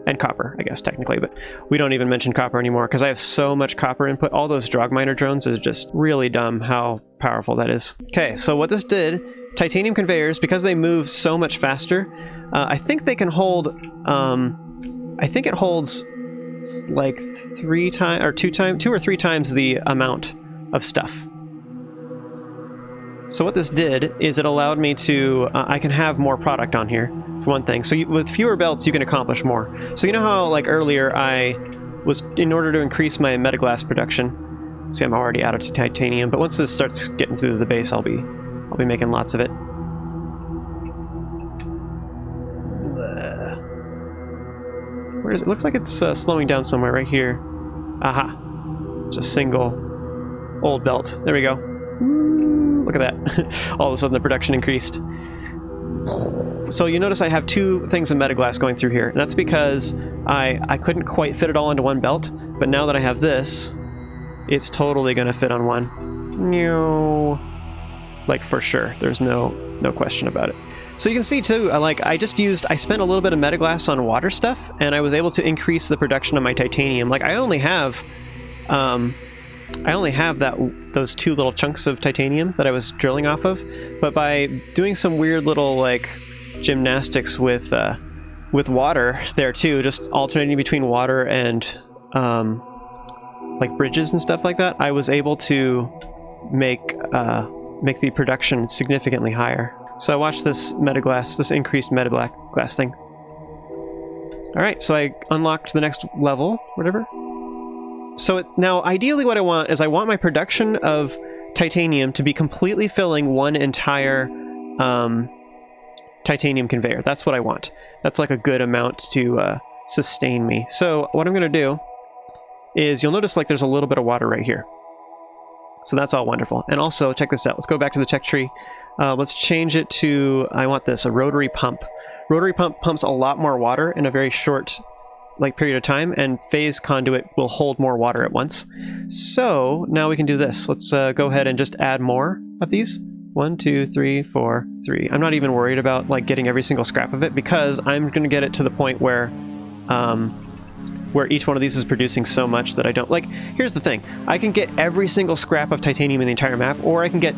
and copper, I guess technically, but we don't even mention copper anymore because I have so much copper input. All those drog miner drones is just really dumb how powerful that is. Okay, so what this did, titanium conveyors, because they move so much faster, I think they can hold I think it holds like 2 or 3 times the amount of stuff. So what this did is it allowed me to, I can have more product on here, for one thing. So with fewer belts, you can accomplish more. So you know how, like earlier, I was, in order to increase my metaglass production, see I'm already out of titanium, but once this starts getting through the base, I'll be making lots of it. Where is it? Looks like it's slowing down somewhere right here. Aha. It's a single old belt. There we go. Look at that. All of a sudden the production increased. So you notice I have two things of metaglass going through here. And that's because I couldn't quite fit it all into one belt, but now that I have this, it's totally going to fit on one. No. Like for sure. There's no question about it. So you can see too, I spent a little bit of metaglass on water stuff, and I was able to increase the production of my titanium. Like I only have those two little chunks of titanium that I was drilling off of, but by doing some weird little like gymnastics with water there too, just alternating between water and like bridges and stuff like that, I was able to make the production significantly higher. So I watched this increased metaglass thing. Alright, so I unlocked the next level, whatever. So now, ideally what I want is I want my production of titanium to be completely filling one entire titanium conveyor. That's what I want. That's like a good amount to sustain me. So what I'm going to do is, you'll notice like there's a little bit of water right here. So that's all wonderful. And also, check this out. Let's go back to the tech tree. Let's change it to, I want this, a rotary pump. Rotary pump pumps a lot more water in a very short period of time, and phase conduit will hold more water at once. So now we can do this. Let's go ahead and just add more of these. 1, 2, 3, 4, 3. I'm not even worried about like getting every single scrap of it, because I'm going to get it to the point where each one of these is producing so much that I don't like. Here's the thing: I can get every single scrap of titanium in the entire map, or I can get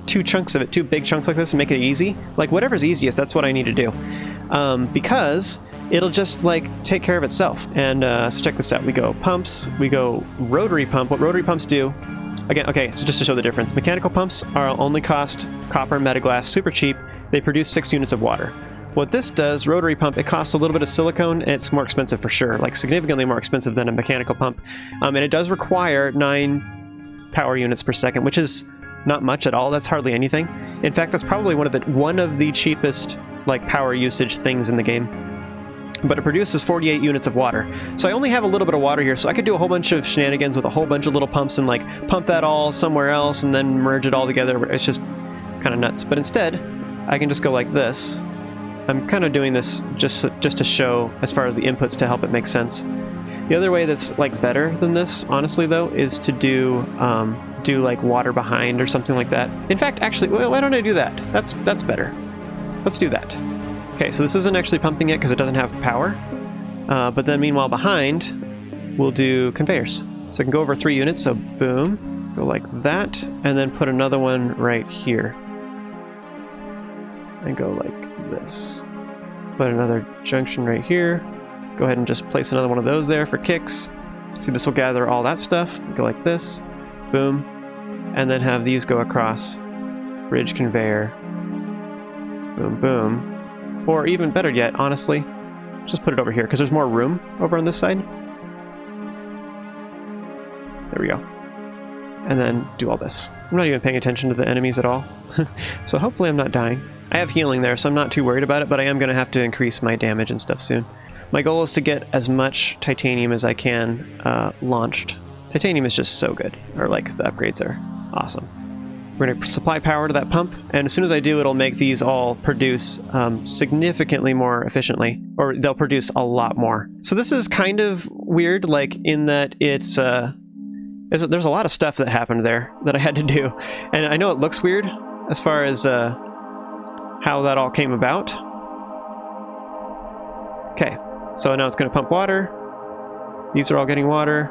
two chunks of it, two big chunks like this, and make it easy. Like whatever's easiest, that's what I need to do, because it'll just like take care of itself. And so check this out. We go pumps, we go rotary pump. What rotary pumps do, again, okay, so just to show the difference, mechanical pumps are only cost copper, metaglass, super cheap. They produce 6 units of water. What this does, rotary pump, it costs a little bit of silicone, and it's more expensive for sure, like significantly more expensive than a mechanical pump. And it does require 9 power units per second, which is not much at all. That's hardly anything. In fact, that's probably one of the cheapest like power usage things in the game. But it produces 48 units of water. So I only have a little bit of water here, so I could do a whole bunch of shenanigans with a whole bunch of little pumps and like pump that all somewhere else and then merge it all together. It's just kind of nuts. But instead, I can just go like this. I'm kind of doing this just to show as far as the inputs to help it make sense. The other way that's like better than this, honestly though, is to do like water behind or something like that. In fact, actually, well, why don't I do that? That's better. Let's do that. Okay, so this isn't actually pumping it because it doesn't have power. But then meanwhile behind, we'll do conveyors. So I can go over 3 units, so boom, go like that, and then put another one right here. And go like this. Put another junction right here. Go ahead and just place another one of those there for kicks. See, this will gather all that stuff. Go like this, boom, and then have these go across. Bridge conveyor, boom, boom. Or even better yet, honestly, just put it over here, because there's more room over on this side. There we go. And then do all this. I'm not even paying attention to the enemies at all. So hopefully I'm not dying. I have healing there, so I'm not too worried about it, but I am going to have to increase my damage and stuff soon. My goal is to get as much titanium as I can launched. Titanium is just so good, or like the upgrades are awesome. We're going to supply power to that pump, and as soon as I do, it'll make these all produce significantly more efficiently, or they'll produce a lot more. So this is kind of weird, like in that it's there's a lot of stuff that happened there that I had to do, and I know it looks weird as far as how that all came about. Okay, so now it's going to pump water. These are all getting water.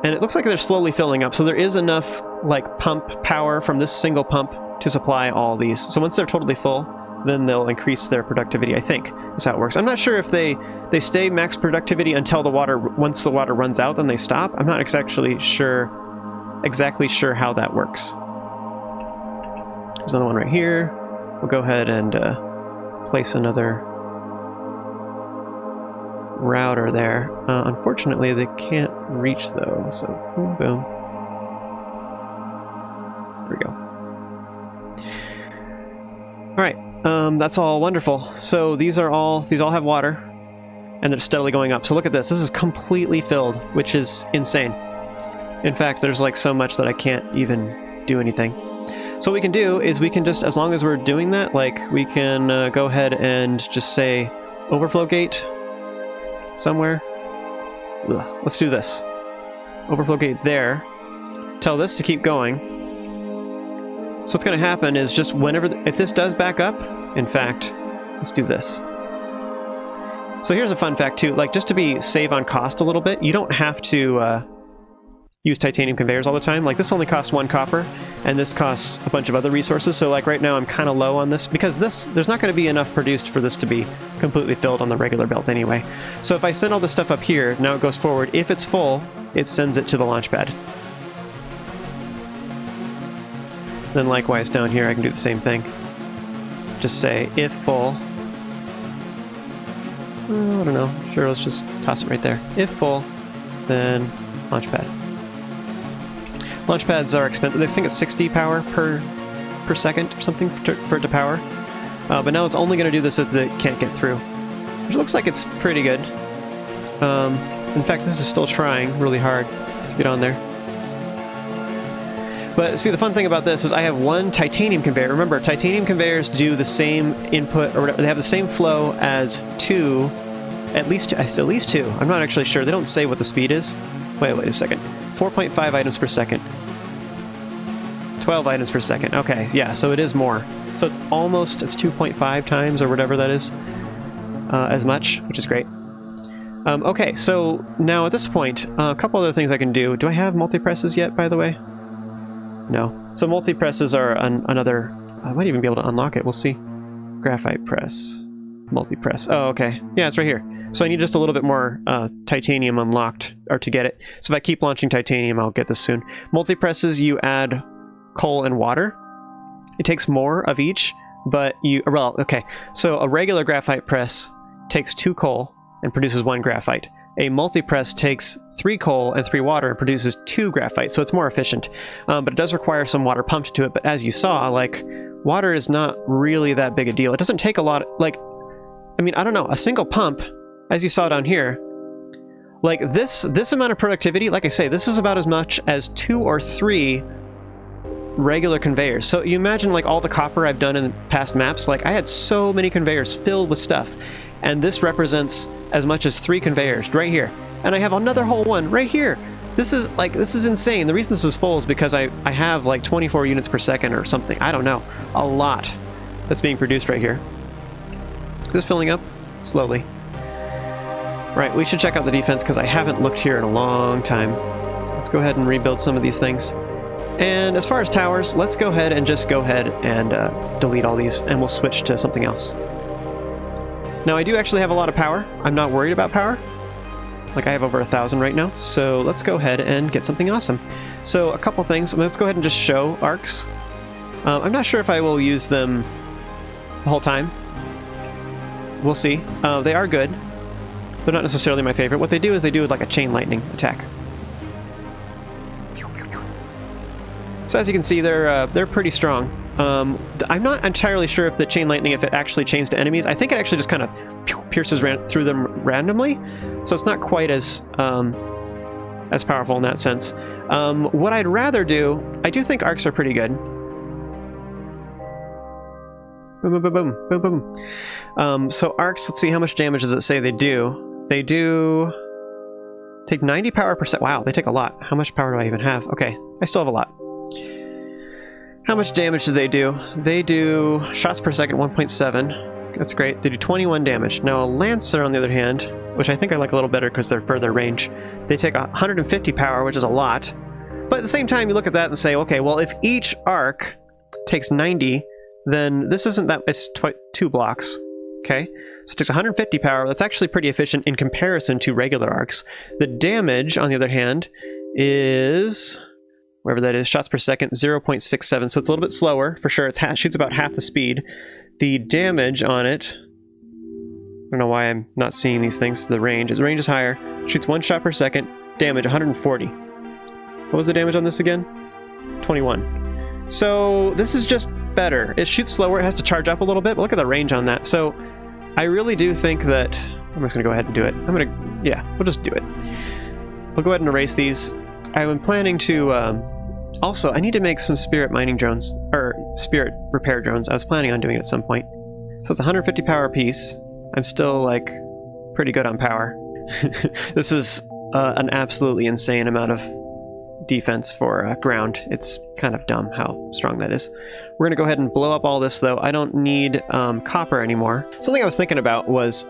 And it looks like they're slowly filling up, so there is enough like pump power from this single pump to supply all these. So once they're totally full, then they'll increase their productivity, I think. That's how it works. I'm not sure if they stay max productivity until the water, once the water runs out, then they stop. I'm not exactly sure how that works. There's another one right here. We'll go ahead and place another router there. Unfortunately, they can't reach though, so boom, boom. There we go. Alright, That's all wonderful. So these all have water, and they're steadily going up. So look at this. This is completely filled, which is insane. In fact, there's like so much that I can't even do anything. So what we can do is we can just, as long as we're doing that, like we can go ahead and just say overflow gate somewhere. Ugh, let's do this. Overflow gate there. Tell this to keep going. So what's going to happen is just whenever, if this does back up, in fact, let's do this. So here's a fun fact too, like just to save on cost a little bit, you don't have to use titanium conveyors all the time. Like this only costs 1 copper, and this costs a bunch of other resources. So like right now I'm kind of low on this, because there's not going to be enough produced for this to be completely filled on the regular belt anyway. So if I send all this stuff up here, now it goes forward. If it's full, it sends it to the launch pad. Then likewise down here I can do the same thing. Just say if full. I don't know. Sure, let's just toss it right there. If full, then launch pad. Launch pads are expensive. I think it's 60 power per second or something for it to power. But now it's only going to do this if it can't get through. Which looks like it's pretty good. In fact, this is still trying really hard to get on there. But see, the fun thing about this is I have 1 titanium conveyor. Remember, titanium conveyors do the same input, or whatever. They have the same flow as 2, at least 2. I'm not actually sure. They don't say what the speed is. Wait a second. 4.5 items per second. 12 items per second. Okay, yeah, so it is more. So it's 2.5 times, or whatever that is, as much, which is great. Okay, so now at this point, a couple other things I can do. Do I have multi-presses yet, by the way? No. So multi-presses are another... I might even be able to unlock it. We'll see. Graphite press. Multi-press. Oh, okay. Yeah, it's right here. So I need just a little bit more titanium unlocked, or to get it. So if I keep launching titanium, I'll get this soon. Multi-presses, you add coal and water. It takes more of each, but you... Well, okay. So a regular graphite press takes 2 coal and produces 1 graphite. A multi-press takes 3 coal and 3 water and produces 2 graphite, so it's more efficient. But it does require some water pumped to it, but as you saw, like, water is not really that big a deal. It doesn't take a lot, like... I mean, I don't know, a single pump, as you saw down here, like this amount of productivity, like I say, this is about as much as 2 or 3 regular conveyors. So you imagine like all the copper I've done in past maps, like I had so many conveyors filled with stuff, and this represents as much as 3 conveyors right here. And I have another whole one right here. This is insane. The reason this is full is because I have like 24 units per second or something. I don't know. A lot that's being produced right here. Is this filling up? Slowly. Right, we should check out the defense because I haven't looked here in a long time. Let's go ahead and rebuild some of these things. And as far as towers, let's go ahead and delete all these, and we'll switch to something else. Now I do actually have a lot of power. I'm not worried about power. Like I have over 1,000 right now. So let's go ahead and get something awesome. So a couple things. Let's go ahead and just show arcs. I'm not sure if I will use them the whole time. We'll see. They are good. They're not necessarily my favorite. What they do is they do like a chain lightning attack. So as you can see, they're pretty strong. I'm not entirely sure if the chain lightning, if it actually chains to enemies. I think it actually just kind of pierces through them randomly. So it's not quite as powerful in that sense. What I'd rather do, I do think arcs are pretty good. Boom, boom, boom, boom, boom, boom. So arcs, let's see, how much damage does it say they do? They do take 90 power per second. Wow, they take a lot. How much power do I even have? Okay, I still have a lot. How much damage do they do? They do shots per second, 1.7. That's great. They do 21 damage. Now a Lancer, on the other hand, which I think I like a little better because they're further range, they take 150 power, which is a lot. But at the same time, you look at that and say, okay, well, if each arc takes 90, then this isn't that, it's 2 blocks. Okay, so it takes 150 power. That's actually pretty efficient in comparison to regular arcs. The damage, on the other hand, is, wherever that is, shots per second, 0.67. So it's a little bit slower, for sure. It shoots about half the speed. The damage on it, I don't know why I'm not seeing these things. The range is higher. Shoots 1 shot per second. Damage, 140. What was the damage on this again? 21. So this is just better. It shoots slower, it has to charge up a little bit, but look at the range on that. So I really do think that... I'm just going to go ahead and do it. Yeah, we'll just do it. We'll go ahead and erase these. I'm planning to... also, I need to make some spirit mining drones, or spirit repair drones. I was planning on doing it at some point. So it's 150 power apiece. I'm still, like, pretty good on power. This is an absolutely insane amount of defense for ground. It's kind of dumb how strong that is. We're going to go ahead and blow up all this, though. I don't need copper anymore. Something I was thinking about was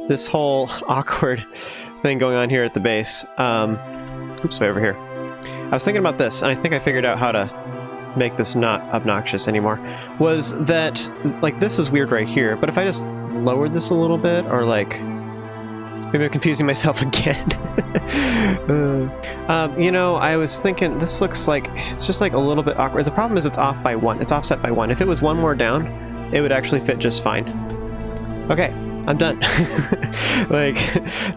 this whole awkward thing going on here at the base. Oops, way over here. I was thinking about this, and I think I figured out how to make this not obnoxious anymore. Was that, like, this is weird right here, but if I just lowered this a little bit, or like... Maybe I'm confusing myself again. You know, I was thinking, this looks like, it's just like a little bit awkward. The problem is it's off by 1. It's offset by 1. If it was 1 more down, it would actually fit just fine. Okay, I'm done. Like,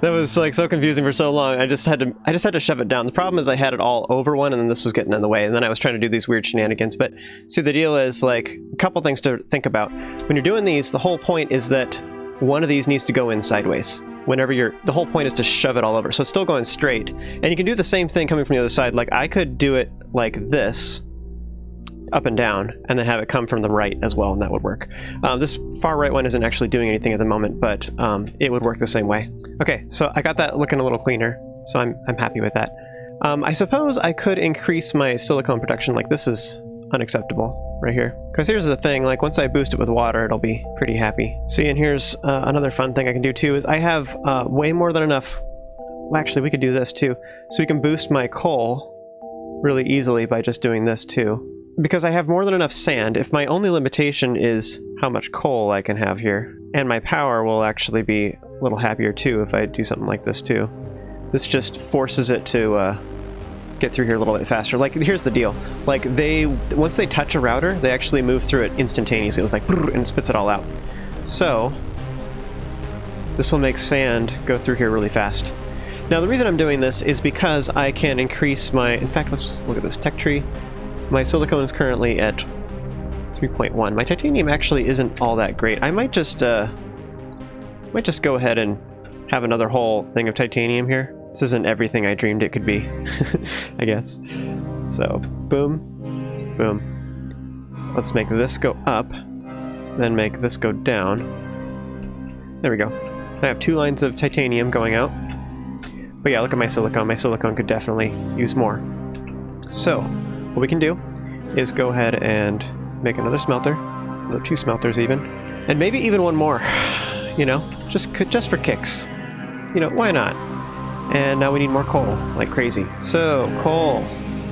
that was like so confusing for so long. I just had to shove it down. The problem is I had it all over 1, and then this was getting in the way, and then I was trying to do these weird shenanigans. But see, the deal is, like, a couple things to think about. When you're doing these, the whole point is that one of these needs to go in sideways. Whenever the whole point is to shove it all over. So it's still going straight. And you can do the same thing coming from the other side. Like, I could do it like this, up and down, and then have it come from the right as well, and that would work. This far right one isn't actually doing anything at the moment, but it would work the same way. Okay, so I got that looking a little cleaner, so I'm happy with that. I suppose I could increase my silicone production. Like, this is unacceptable right here. Because here's the thing, like, once I boost it with water, it'll be pretty happy. See, and here's another fun thing I can do too, is I have way more than enough... Well, actually, we could do this too. So we can boost my coal really easily by just doing this too. Because I have more than enough sand, if my only limitation is how much coal I can have here, and my power will actually be a little happier too if I do something like this too. This just forces it to get through here a little bit faster. Like, here's the deal. Like, once they touch a router, they actually move through it instantaneously. It's like, and spits it all out. So, this will make sand go through here really fast. Now, the reason I'm doing this is because I can increase my... In fact, let's just look at this tech tree. My silicone is currently at 3.1. My titanium actually isn't all that great. I might just go ahead and have another whole thing of titanium here. This isn't everything I dreamed it could be, I guess. So, boom, boom. Let's make this go up, then make this go down. There we go. I have 2 lines of titanium going out. But yeah, look at my silicone. My silicone could definitely use more. So, what we can do is go ahead and make another smelter, another 2 smelters even, and maybe even 1 more, you know, just for kicks. You know, why not? And now we need more coal, like crazy. So, coal.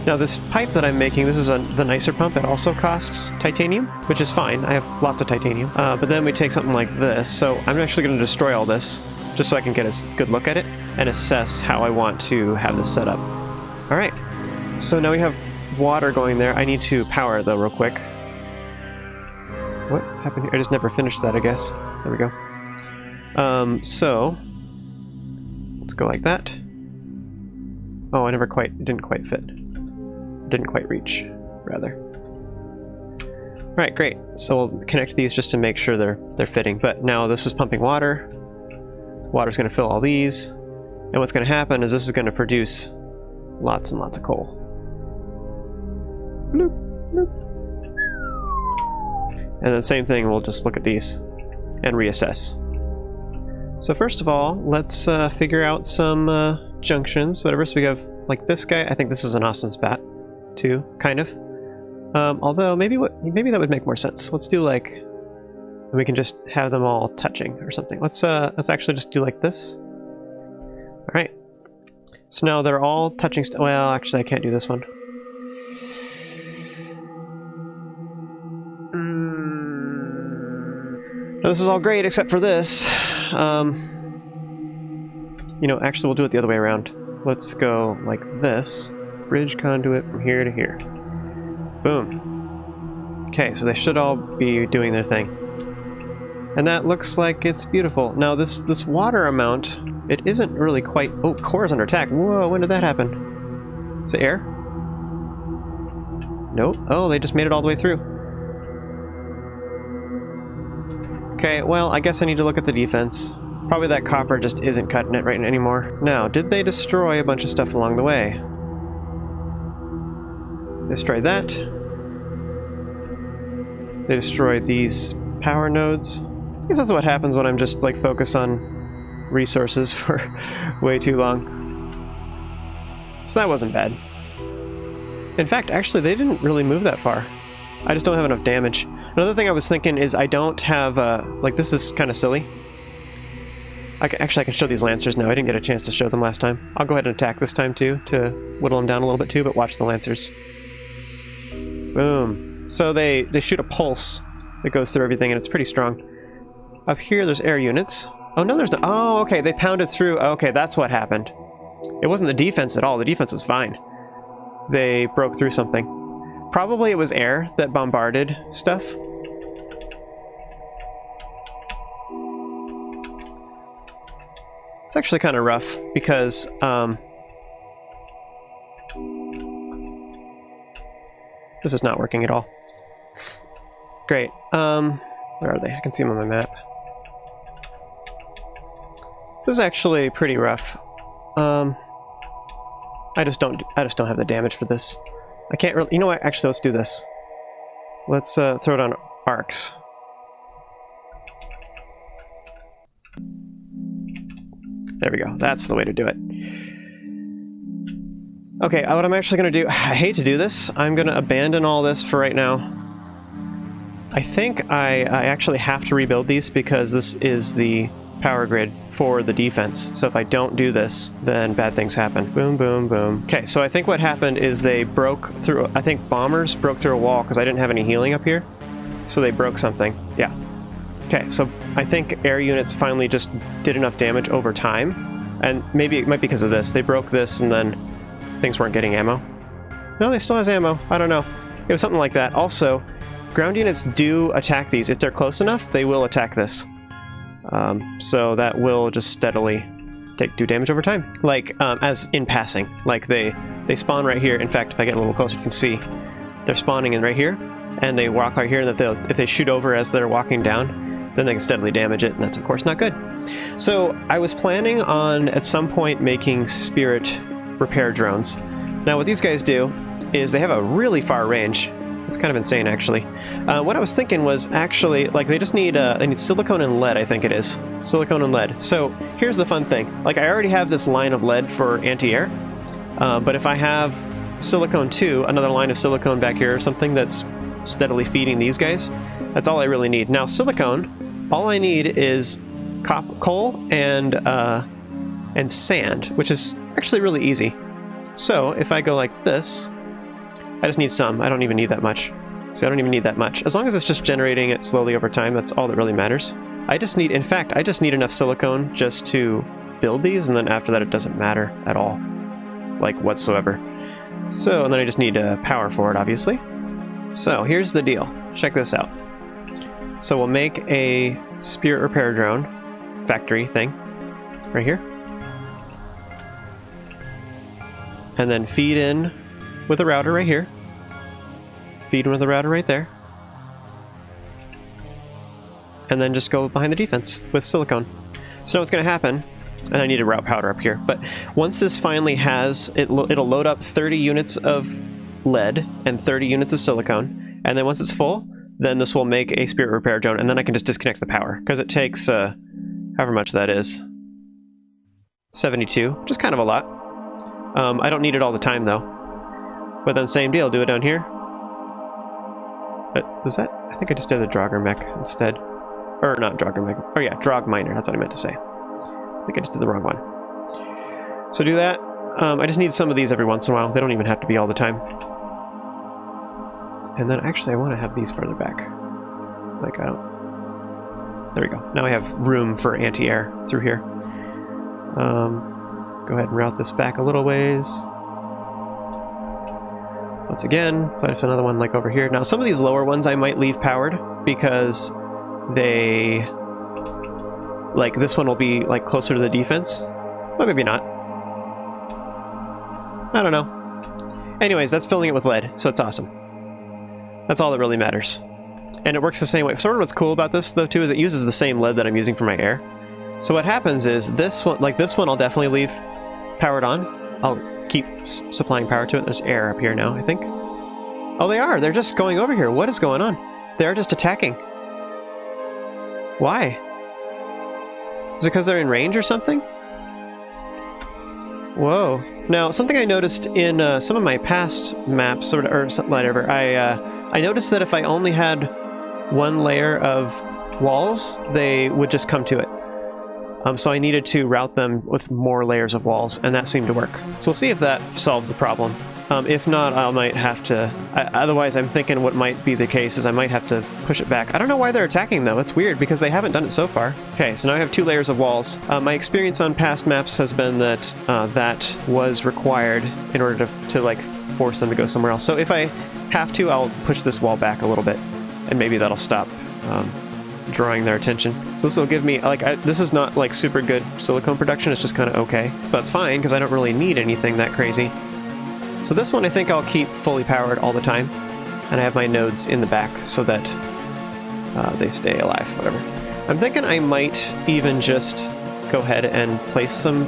Now this pipe that I'm making, this is the nicer pump. It also costs titanium, which is fine. I have lots of titanium. But then we take something like this. So I'm actually going to destroy all this, just so I can get a good look at it and assess how I want to have this set up. All right. So now we have water going there. I need to power it, though, real quick. What happened here? I just never finished that, I guess. There we go. So... let's go like that. Oh, it didn't quite fit. Didn't quite reach, rather. Alright, great. So we'll connect these just to make sure they're fitting. But now this is pumping water. Water's going to fill all these. And what's going to happen is this is going to produce lots and lots of coal. Bloop, bloop. And then same thing, we'll just look at these and reassess. So first of all, let's figure out some junctions, whatever. So we have, like, this guy. I think this is an awesome spot, too, kind of. Although, maybe that would make more sense. Let's do, like, we can just have them all touching or something. Let's actually just do like this. All right. So now they're all touching. Well, actually, I can't do this one. Now, this is all great except for this. You know, actually, we'll do it the other way around. Let's go like this. Bridge conduit from here to here. Boom. Okay, so they should all be doing their thing. And that looks like it's beautiful. Now, this water amount, it isn't really quite... Oh, core is under attack. Whoa, when did that happen? Is it air? Nope. Oh, they just made it all the way through. Okay, well, I guess I need to look at the defense. Probably that copper just isn't cutting it right anymore. Now, did they destroy a bunch of stuff along the way? Destroyed that. They destroyed these power nodes. I guess that's what happens when I'm just, like, focus on resources for way too long. So that wasn't bad. In fact, actually, they didn't really move that far. I just don't have enough damage. Another thing I was thinking is I don't have, like, this is kind of silly. Actually, I can show these Lancers now. I didn't get a chance to show them last time. I'll go ahead and attack this time, too, to whittle them down a little bit, too, but watch the Lancers. Boom. So they shoot a pulse that goes through everything, and it's pretty strong. Up here, there's air units. Oh, no, there's no... Oh, okay, they pounded through. Okay, that's what happened. It wasn't the defense at all. The defense was fine. They broke through something. Probably it was air that bombarded stuff. It's actually kind of rough because this is not working at all. Great. Where are they? I can see them on my map. This is actually pretty rough. I just don't have the damage for this. I can't really... You know what? Actually, let's do this. Let's throw it on arcs. There we go. That's the way to do it. Okay, what I'm actually going to do... I hate to do this. I'm going to abandon all this for right now. I think I actually have to rebuild these because this is the power grid for the defense. So if I don't do this, then bad things happen. Boom, boom, boom. Okay, so I think what happened is they broke through... I think bombers broke through a wall because I didn't have any healing up here. So they broke something. Yeah. Okay, so I think air units finally just did enough damage over time. And maybe it might be because of this. They broke this and then things weren't getting ammo. No, they still has ammo. I don't know. It was something like that. Also, ground units do attack these. If they're close enough, they will attack this. So that will just steadily do damage over time. Like, as in passing. Like, they spawn right here. In fact, if I get a little closer, you can see they're spawning in right here. And they walk right here, and if they shoot over as they're walking down, then they can steadily damage it, and that's, of course, not good. So, I was planning on, at some point, making spirit repair drones. Now, what these guys do is they have a really far range. It's kind of insane, actually. What I was thinking was actually, like, they just need, they need silicone and lead, I think it is. Silicone and lead. So, here's the fun thing. Like, I already have this line of lead for anti-air, but if I have silicone too, another line of silicone back here or something that's steadily feeding these guys, that's all I really need. Now, silicone, all I need is coal and sand, which is actually really easy. So, if I go like this, I just need some. I don't even need that much. So I don't even need that much. As long as it's just generating it slowly over time, that's all that really matters. I just need, in fact, I just need enough silicone just to build these, and then after that it doesn't matter at all. Like, whatsoever. So, and then I just need power for it, obviously. So, here's the deal. Check this out. So we'll make a spirit repair drone factory thing right here. And then feed in with a router right here. Feed in with a router right there. And then just go behind the defense with silicone. So now what's going to happen, and I need a route powder up here, but once this finally has, it'll load up 30 units of lead and 30 units of silicone, and then once it's full, then this will make a spirit repair drone, and then I can just disconnect the power, because it takes, however much that is. 72, which is kind of a lot. I don't need it all the time, though. But then same deal, do it down here. Was that? I think I just did the Draugr mech instead. Or not Draugr mech. Oh yeah, Draug miner, that's what I meant to say. I think I just did the wrong one. So do that. I just need some of these every once in a while. They don't even have to be all the time. And then actually I want to have these further back. Like I don't... There we go. Now I have room for anti-air through here. Go ahead and route this back a little ways. Once again, place another one like over here. Now some of these lower ones I might leave powered because they... Like this one will be like closer to the defense. Well, maybe not. I don't know. Anyways, that's filling it with lead, so it's awesome. That's all that really matters. And it works the same way. Sort of what's cool about this, though, too, is it uses the same lead that I'm using for my air. So what happens is this one, like this one, I'll definitely leave powered on. I'll keep supplying power to it. There's air up here now, I think. Oh, they are. They're just going over here. What is going on? They're just attacking. Why? Is it because they're in range or something? Whoa. Now, something I noticed in some of my past maps, or whatever, I noticed that if I only had one layer of walls, they would just come to it. So I needed to route them with more layers of walls, and that seemed to work. So we'll see if that solves the problem. If not, I might have to... otherwise, I'm thinking what might be the case is I might have to push it back. I don't know why they're attacking, though. It's weird, because they haven't done it so far. Okay, so now I have 2 layers of walls. My experience on past maps has been that that was required in order to like, force them to go somewhere else. So if I have to, I'll push this wall back a little bit, and maybe that'll stop drawing their attention. So this will give me, like, this is not, like, super good silicone production. It's just kind of okay. But it's fine, because I don't really need anything that crazy. So this one I think I'll keep fully powered all the time, and I have my nodes in the back so that they stay alive, whatever. I'm thinking I might even just go ahead and place some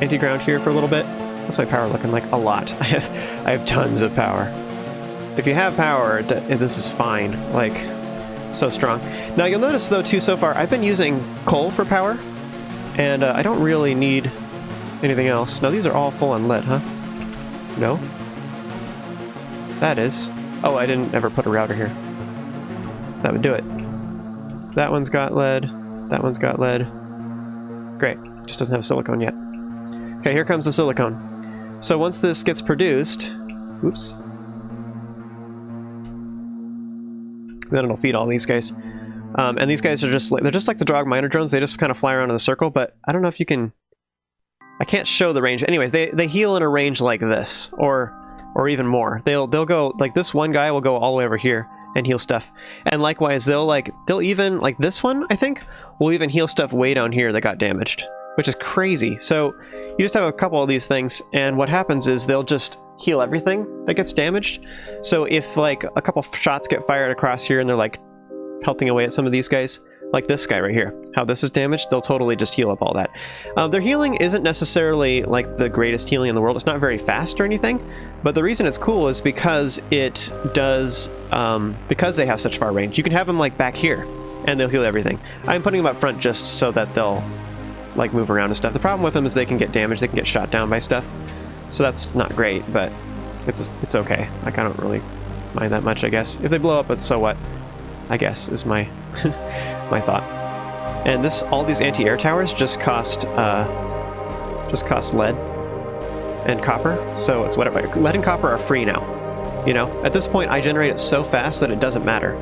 anti-ground here for a little bit. What's my power looking like? A lot. I have tons of power. If you have power, this is fine. Like, so strong. Now you'll notice though too, so far I've been using coal for power, and I don't really need anything else. Now these are all full on lead, huh? No? That is. Oh, I didn't ever put a router here. That would do it. That one's got lead. That one's got lead. Great. Just doesn't have silicone yet. Okay, here comes the silicone. So once this gets produced... Oops. Then it'll feed all these guys. And these guys are just like... They're just like the Drog Miner drones. They just kind of fly around in a circle, but I don't know if you can... I can't show the range. Anyways, they heal in a range like this, or even more. They'll go, like, this one guy will go all the way over here and heal stuff. And likewise, they'll even, like this one, I think, will even heal stuff way down here that got damaged, which is crazy. So you just have a couple of these things, and what happens is they'll just heal everything that gets damaged. So if, like, a couple shots get fired across here and they're, like, pelting away at some of these guys, like this guy right here, how this is damaged, they'll totally just heal up all that. Their healing isn't necessarily like the greatest healing in the world. It's not very fast or anything, but the reason it's cool is because it does, because they have such far range. You can have them like back here, and they'll heal everything. I'm putting them up front just so that they'll like move around and stuff. The problem with them is they can get damaged, they can get shot down by stuff, so that's not great, but it's okay. Like, I don't really mind that much, I guess. If they blow up, it's so what, I guess, is my my thought. And all these anti-air towers just cost lead and copper, so it's whatever. Lead and copper are free now. You know, at this point I generate it so fast that it doesn't matter.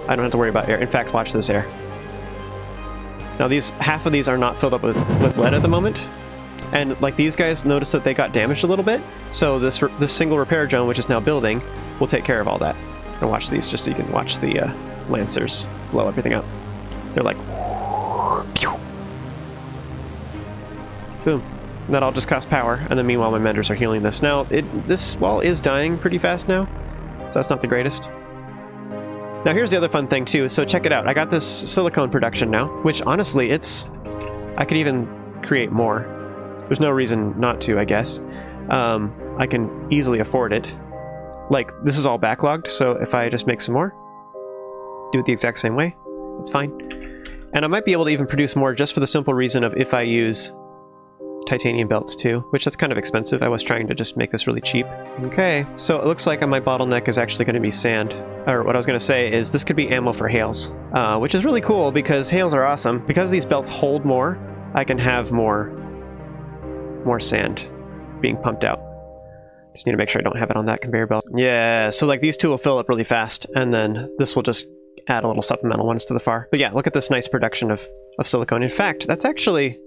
I don't have to worry about air. In fact, watch this air. Now half of these are not filled up with lead at the moment, and like these guys, notice that they got damaged a little bit. So this single repair drone, which is now building, will take care of all that. And watch these, just so you can watch the Lancers blow everything up. They're like, boom. And that all just costs power, and then meanwhile my menders are healing this. Now, this wall is dying pretty fast now, so that's not the greatest. Now here's the other fun thing too, so check it out. I got this silicone production now, which honestly, I could even create more. There's no reason not to, I guess. I can easily afford it. Like, this is all backlogged, so if I just make some more, do it the exact same way, it's fine. And I might be able to even produce more just for the simple reason of if I use titanium belts too, which that's kind of expensive. I was trying to just make this really cheap. Okay, so it looks like my bottleneck is actually going to be sand. Or what I was going to say is this could be ammo for hails, which is really cool because hails are awesome. Because these belts hold more, I can have more sand being pumped out. Just need to make sure I don't have it on that conveyor belt. Yeah, so like these two will fill up really fast, and then this will just add a little supplemental ones to the far. But yeah, look at this nice production of silicone. In fact, that's actually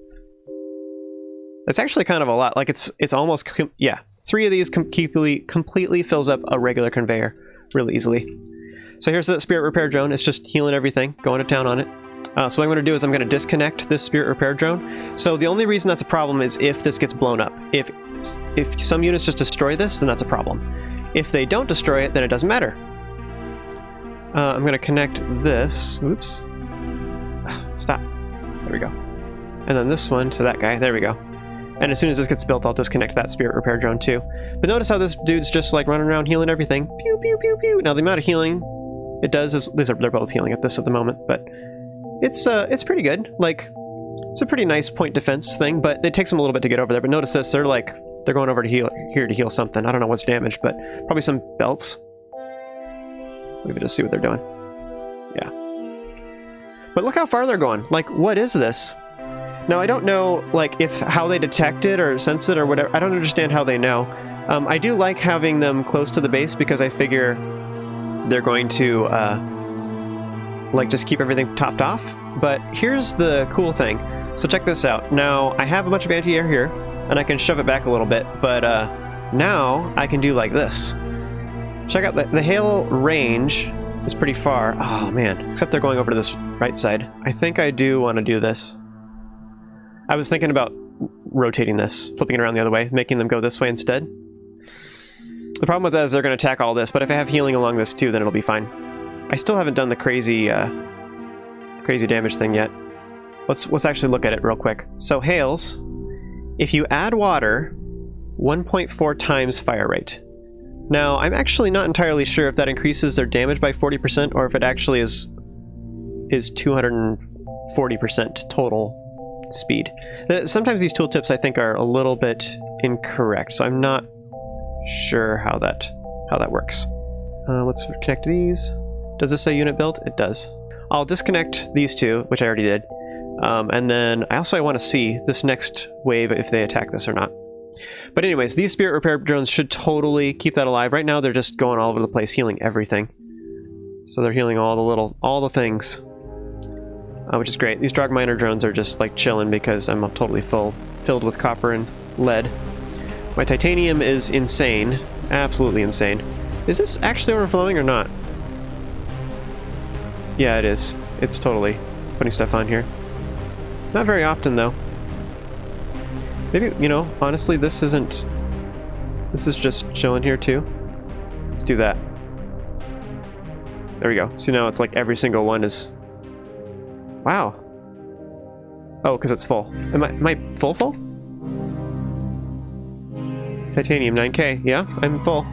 kind of a lot. Like it's almost, yeah, 3 of these completely fills up a regular conveyor really easily. So here's the Spirit Repair Drone. It's just healing everything, going to town on it. So what I'm going to do is I'm going to disconnect this Spirit Repair Drone. So the only reason that's a problem is if this gets blown up. If some units just destroy this, then that's a problem. If they don't destroy it, then it doesn't matter. I'm going to connect this. Oops. Stop. There we go. And then this one to that guy. There we go. And as soon as this gets built, I'll disconnect that spirit repair drone too. But notice how this dude's just like running around healing everything. Pew, pew, pew, pew. Now the amount of healing it does is... They're both healing at this at the moment, but it's pretty good. Like, it's a pretty nice point defense thing, but it takes them a little bit to get over there. But notice this, they're going over to here to heal something. I don't know what's damaged, but probably some belts. Maybe just see what they're doing. Yeah. But look how far they're going. Like, what is this? Now, I don't know, like, how they detect it or sense it or whatever. I don't understand how they know. I do like having them close to the base because I figure they're going to, like, just keep everything topped off. But here's the cool thing. So check this out. Now, I have a bunch of anti-air here, and I can shove it back a little bit. But now I can do like this. Check out the hail range is pretty far. Oh, man. Except they're going over to this right side. I think I do want to do this. I was thinking about rotating this, flipping it around the other way, making them go this way instead. The problem with that is they're going to attack all this, but if I have healing along this too, then it'll be fine. I still haven't done the crazy damage thing yet. Let's actually look at it real quick. So hails, if you add water, 1.4 times fire rate. Now, I'm actually not entirely sure if that increases their damage by 40% or if it actually is 240% total speed. Sometimes these tooltips I think are a little bit incorrect, so I'm not sure how that works. Let's connect these. Does this say unit build? It does. I'll disconnect these two, which I already did, and then I want to see this next wave if they attack this or not. But anyways, these spirit repair drones should totally keep that alive. Right now they're just going all over the place healing everything. So they're healing all the things. Which is great. These drug miner drones are just like chilling because I'm totally filled with copper and lead. My titanium is insane. Absolutely insane. Is this actually overflowing or not? Yeah, it is. It's totally putting stuff on here. Not very often though. Maybe, you know, honestly, this is just chilling here too. Let's do that. There we go. See, now it's like every single one is... Wow. Oh, because it's full. Am I full? Titanium 9K. Yeah, I'm full.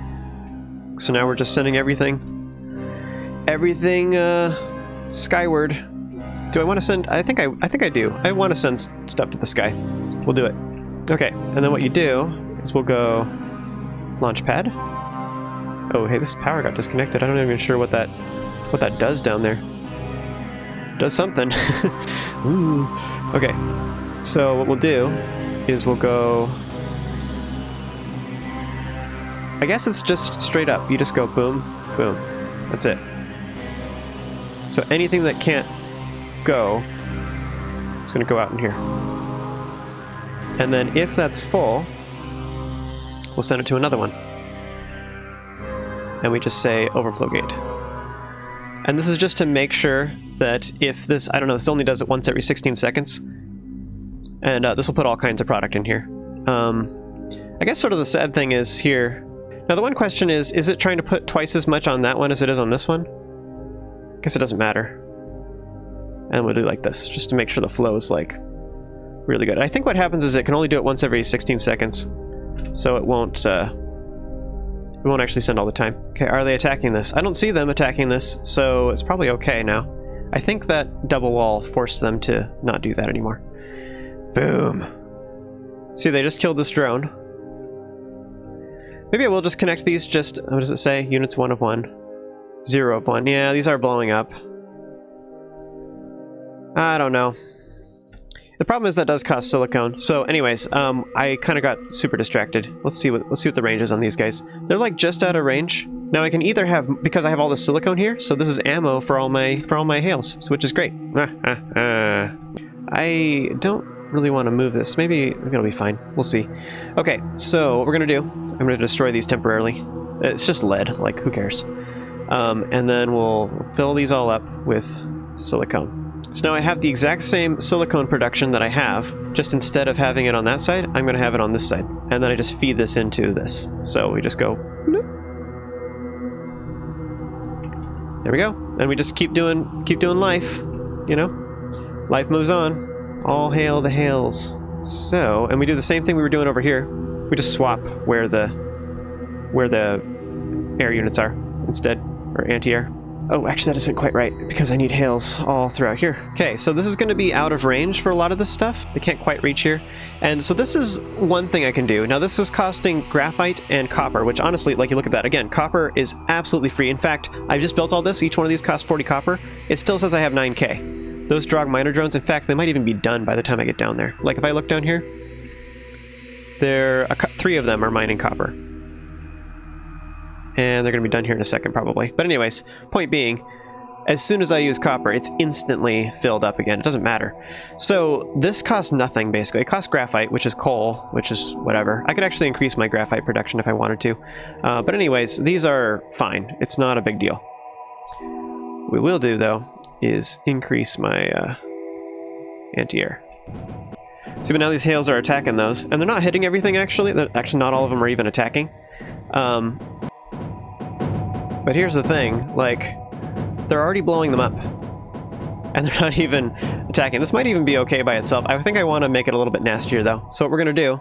So now we're just sending everything skyward. Do I want to send? I think I do. I want to send stuff to the sky. We'll do it. Okay, and then what you do is we'll go launch pad. Oh, hey, this power got disconnected. I'm not even sure what that does down there. Does something. Ooh. Okay, so what we'll do is we'll go... I guess it's just straight up. You just go boom, boom. That's it. So anything that can't go is going to go out in here. And then if that's full, we'll send it to another one. And we just say overflow gate. And this is just to make sure that if this, I don't know, this only does it once every 16 seconds. And this will put all kinds of product in here. I guess sort of the sad thing is here. Now the one question is it trying to put twice as much on that one as it is on this one? I guess it doesn't matter. And we'll do like this, just to make sure the flow is like really good. I think what happens is it can only do it once every 16 seconds. So it won't actually send all the time. Okay, are they attacking this? I don't see them attacking this, so it's probably okay now. I think that double wall forced them to not do that anymore. Boom. See, they just killed this drone. Maybe I will just connect these just, what does it say? Units 1 of 1. 0 of 1. Yeah, these are blowing up. I don't know. The problem is that does cost silicone. So anyways, I kind of got super distracted. Let's see what the range is on these guys. They're like just out of range. Now I can either have, because I have all the silicone here, so this is ammo for all my hails, so which is great. I don't really want to move this. Maybe it'll be fine. We'll see. Okay, so what we're gonna do, I'm gonna destroy these temporarily. It's just lead, like who cares? And then we'll fill these all up with silicone. So now I have the exact same silicone production that I have, just instead of having it on that side, I'm going to have it on this side. And then I just feed this into this. So we just go, bloop. There we go. And we just keep doing life, you know? Life moves on. All hail the hails. So, and we do the same thing we were doing over here. We just swap where the air units are instead, or anti-air. Oh, actually that isn't quite right, because I need hails all throughout here. Okay, so this is going to be out of range for a lot of this stuff. They can't quite reach here. And so this is one thing I can do. Now this is costing graphite and copper, which honestly, like you look at that, again, copper is absolutely free. In fact, I've just built all this. Each one of these costs 40 copper. It still says I have 9k. Those Drog miner drones, in fact, they might even be done by the time I get down there. Like if I look down here, three of them are mining copper. And they're going to be done here in a second, probably. But anyways, point being, as soon as I use copper, it's instantly filled up again. It doesn't matter. So this costs nothing, basically. It costs graphite, which is coal, which is whatever. I could actually increase my graphite production if I wanted to. But anyways, these are fine. It's not a big deal. What we will do, though, is increase my anti-air. See, but now these hails are attacking those. And they're not hitting everything, actually. Actually, not all of them are even attacking. But here's the thing, like, they're already blowing them up. And they're not even attacking. This might even be okay by itself. I think I want to make it a little bit nastier, though. So what we're going to do is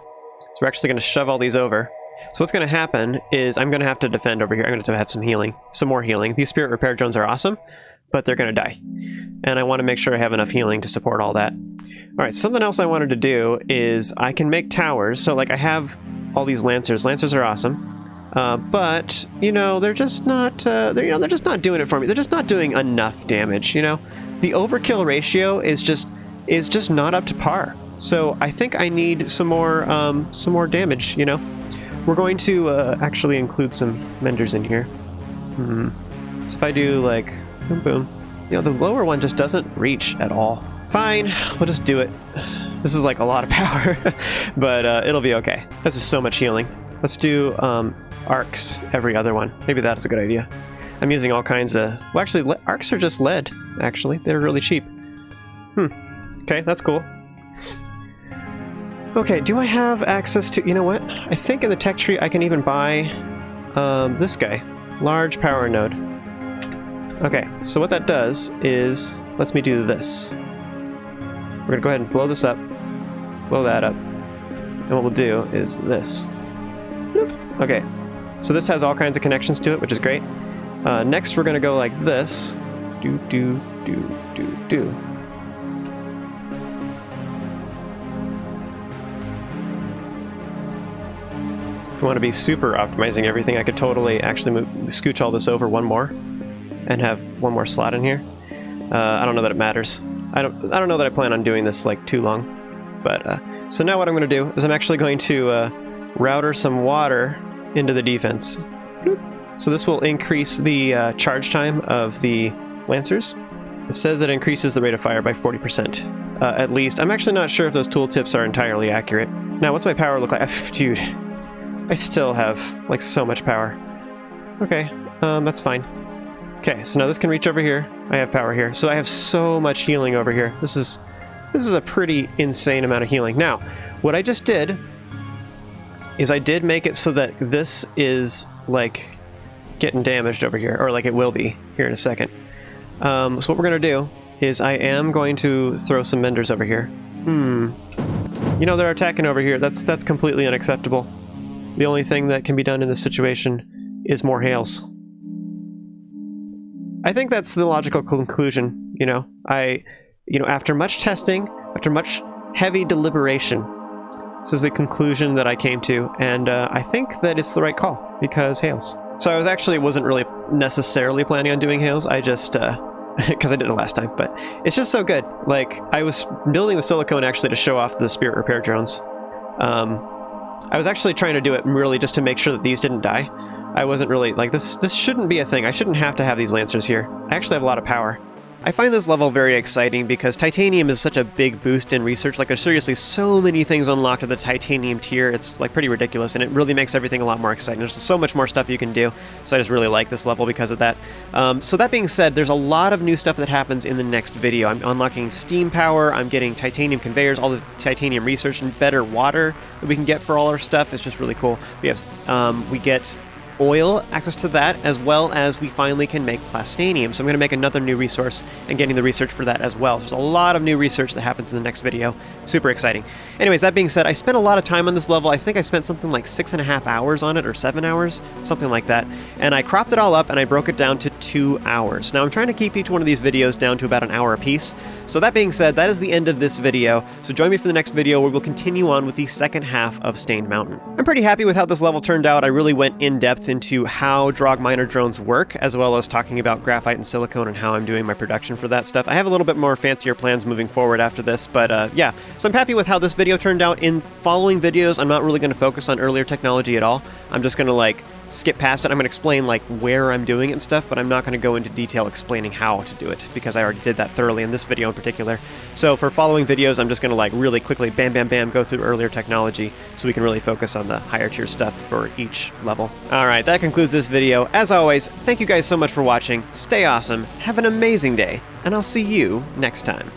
we're actually going to shove all these over. So what's going to happen is I'm going to have to defend over here. I'm going to have some healing, some more healing. These spirit repair drones are awesome, but they're going to die. And I want to make sure I have enough healing to support all that. All right, something else I wanted to do is I can make towers. So, like, I have all these lancers. Lancers are awesome. But, you know, they're just not, they're just not doing it for me. They're just not doing enough damage, you know? The overkill ratio is just not up to par. So I think I need some more damage, you know? We're going to, actually include some menders in here. So if I do, like, boom, boom. You know, the lower one just doesn't reach at all. Fine, we'll just do it. This is, like, a lot of power, but, it'll be okay. This is so much healing. Let's do, arcs every other one. Maybe that's a good idea. I'm using all kinds of... Well, actually, arcs are just lead, actually. They're really cheap. Okay, that's cool. Okay, do I have access to... You know what? I think in the tech tree I can even buy this guy. Large power node. Okay, so what that does is... lets me do this. We're going to go ahead and blow this up. Blow that up. And what we'll do is this. Okay. So this has all kinds of connections to it, which is great. Next, we're going to go like this. Do. If we want to be super optimizing everything, I could totally actually scooch all this over one more and have one more slot in here. I don't know that it matters. I don't know that I plan on doing this like too long. But so now what I'm going to do is I'm actually going to router some water into the defense. So this will increase the charge time of the Lancers. It says it increases the rate of fire by 40%, at least. I'm actually not sure if those tooltips are entirely accurate. Now, what's my power look like? Dude, I still have, like, so much power. Okay, that's fine. Okay, so now this can reach over here. I have power here. So I have so much healing over here. This is a pretty insane amount of healing. Now, what I just did is I did make it so that this is, like, getting damaged over here, or like it will be here in a second. So what we're going to do is I am going to throw some menders over here. You know, they're attacking over here. That's completely unacceptable. The only thing that can be done in this situation is more hails. I think that's the logical conclusion, you know. After much testing, after much heavy deliberation, this is the conclusion that I came to, and I think that it's the right call, because hails. So I wasn't really necessarily planning on doing hails, I just, because I did it last time, but it's just so good. Like, I was building the silicone actually to show off the spirit repair drones. I was actually trying to do it really just to make sure that these didn't die. I wasn't really, like, this shouldn't be a thing. I shouldn't have to have these Lancers here. I actually have a lot of power. I find this level very exciting because titanium is such a big boost in research. Like, there's seriously so many things unlocked at the titanium tier. It's, like, pretty ridiculous, and it really makes everything a lot more exciting. There's so much more stuff you can do, so I just really like this level because of that. So that being said, there's a lot of new stuff that happens in the next video. I'm unlocking steam power, I'm getting titanium conveyors, all the titanium research, and better water that we can get for all our stuff. It's just really cool. We get oil, access to that, as well as we finally can make plastanium. So I'm going to make another new resource and getting the research for that as well. So there's a lot of new research that happens in the next video. Super exciting. Anyways, that being said, I spent a lot of time on this level. I think I spent something like 6.5 hours on it, or 7 hours, something like that. And I cropped it all up and I broke it down to 2 hours. Now I'm trying to keep each one of these videos down to about an hour apiece. So that being said, that is the end of this video. So join me for the next video where we'll continue on with the second half of Stained Mountain. I'm pretty happy with how this level turned out. I really went in depth into how Drog miner drones work, as well as talking about graphite and silicone and how I'm doing my production for that stuff. I have a little bit more fancier plans moving forward after this, but yeah. So I'm happy with how this video turned out. In following videos, I'm not really going to focus on earlier technology at all. I'm just going to like skip past it. I'm going to explain like where I'm doing it and stuff, but I'm not going to go into detail explaining how to do it because I already did that thoroughly in this video in particular. So for following videos, I'm just going to like really quickly bam bam bam go through earlier technology so we can really focus on the higher tier stuff for each level. Alright, that concludes this video. As always, thank you guys so much for watching. Stay awesome, have an amazing day, and I'll see you next time.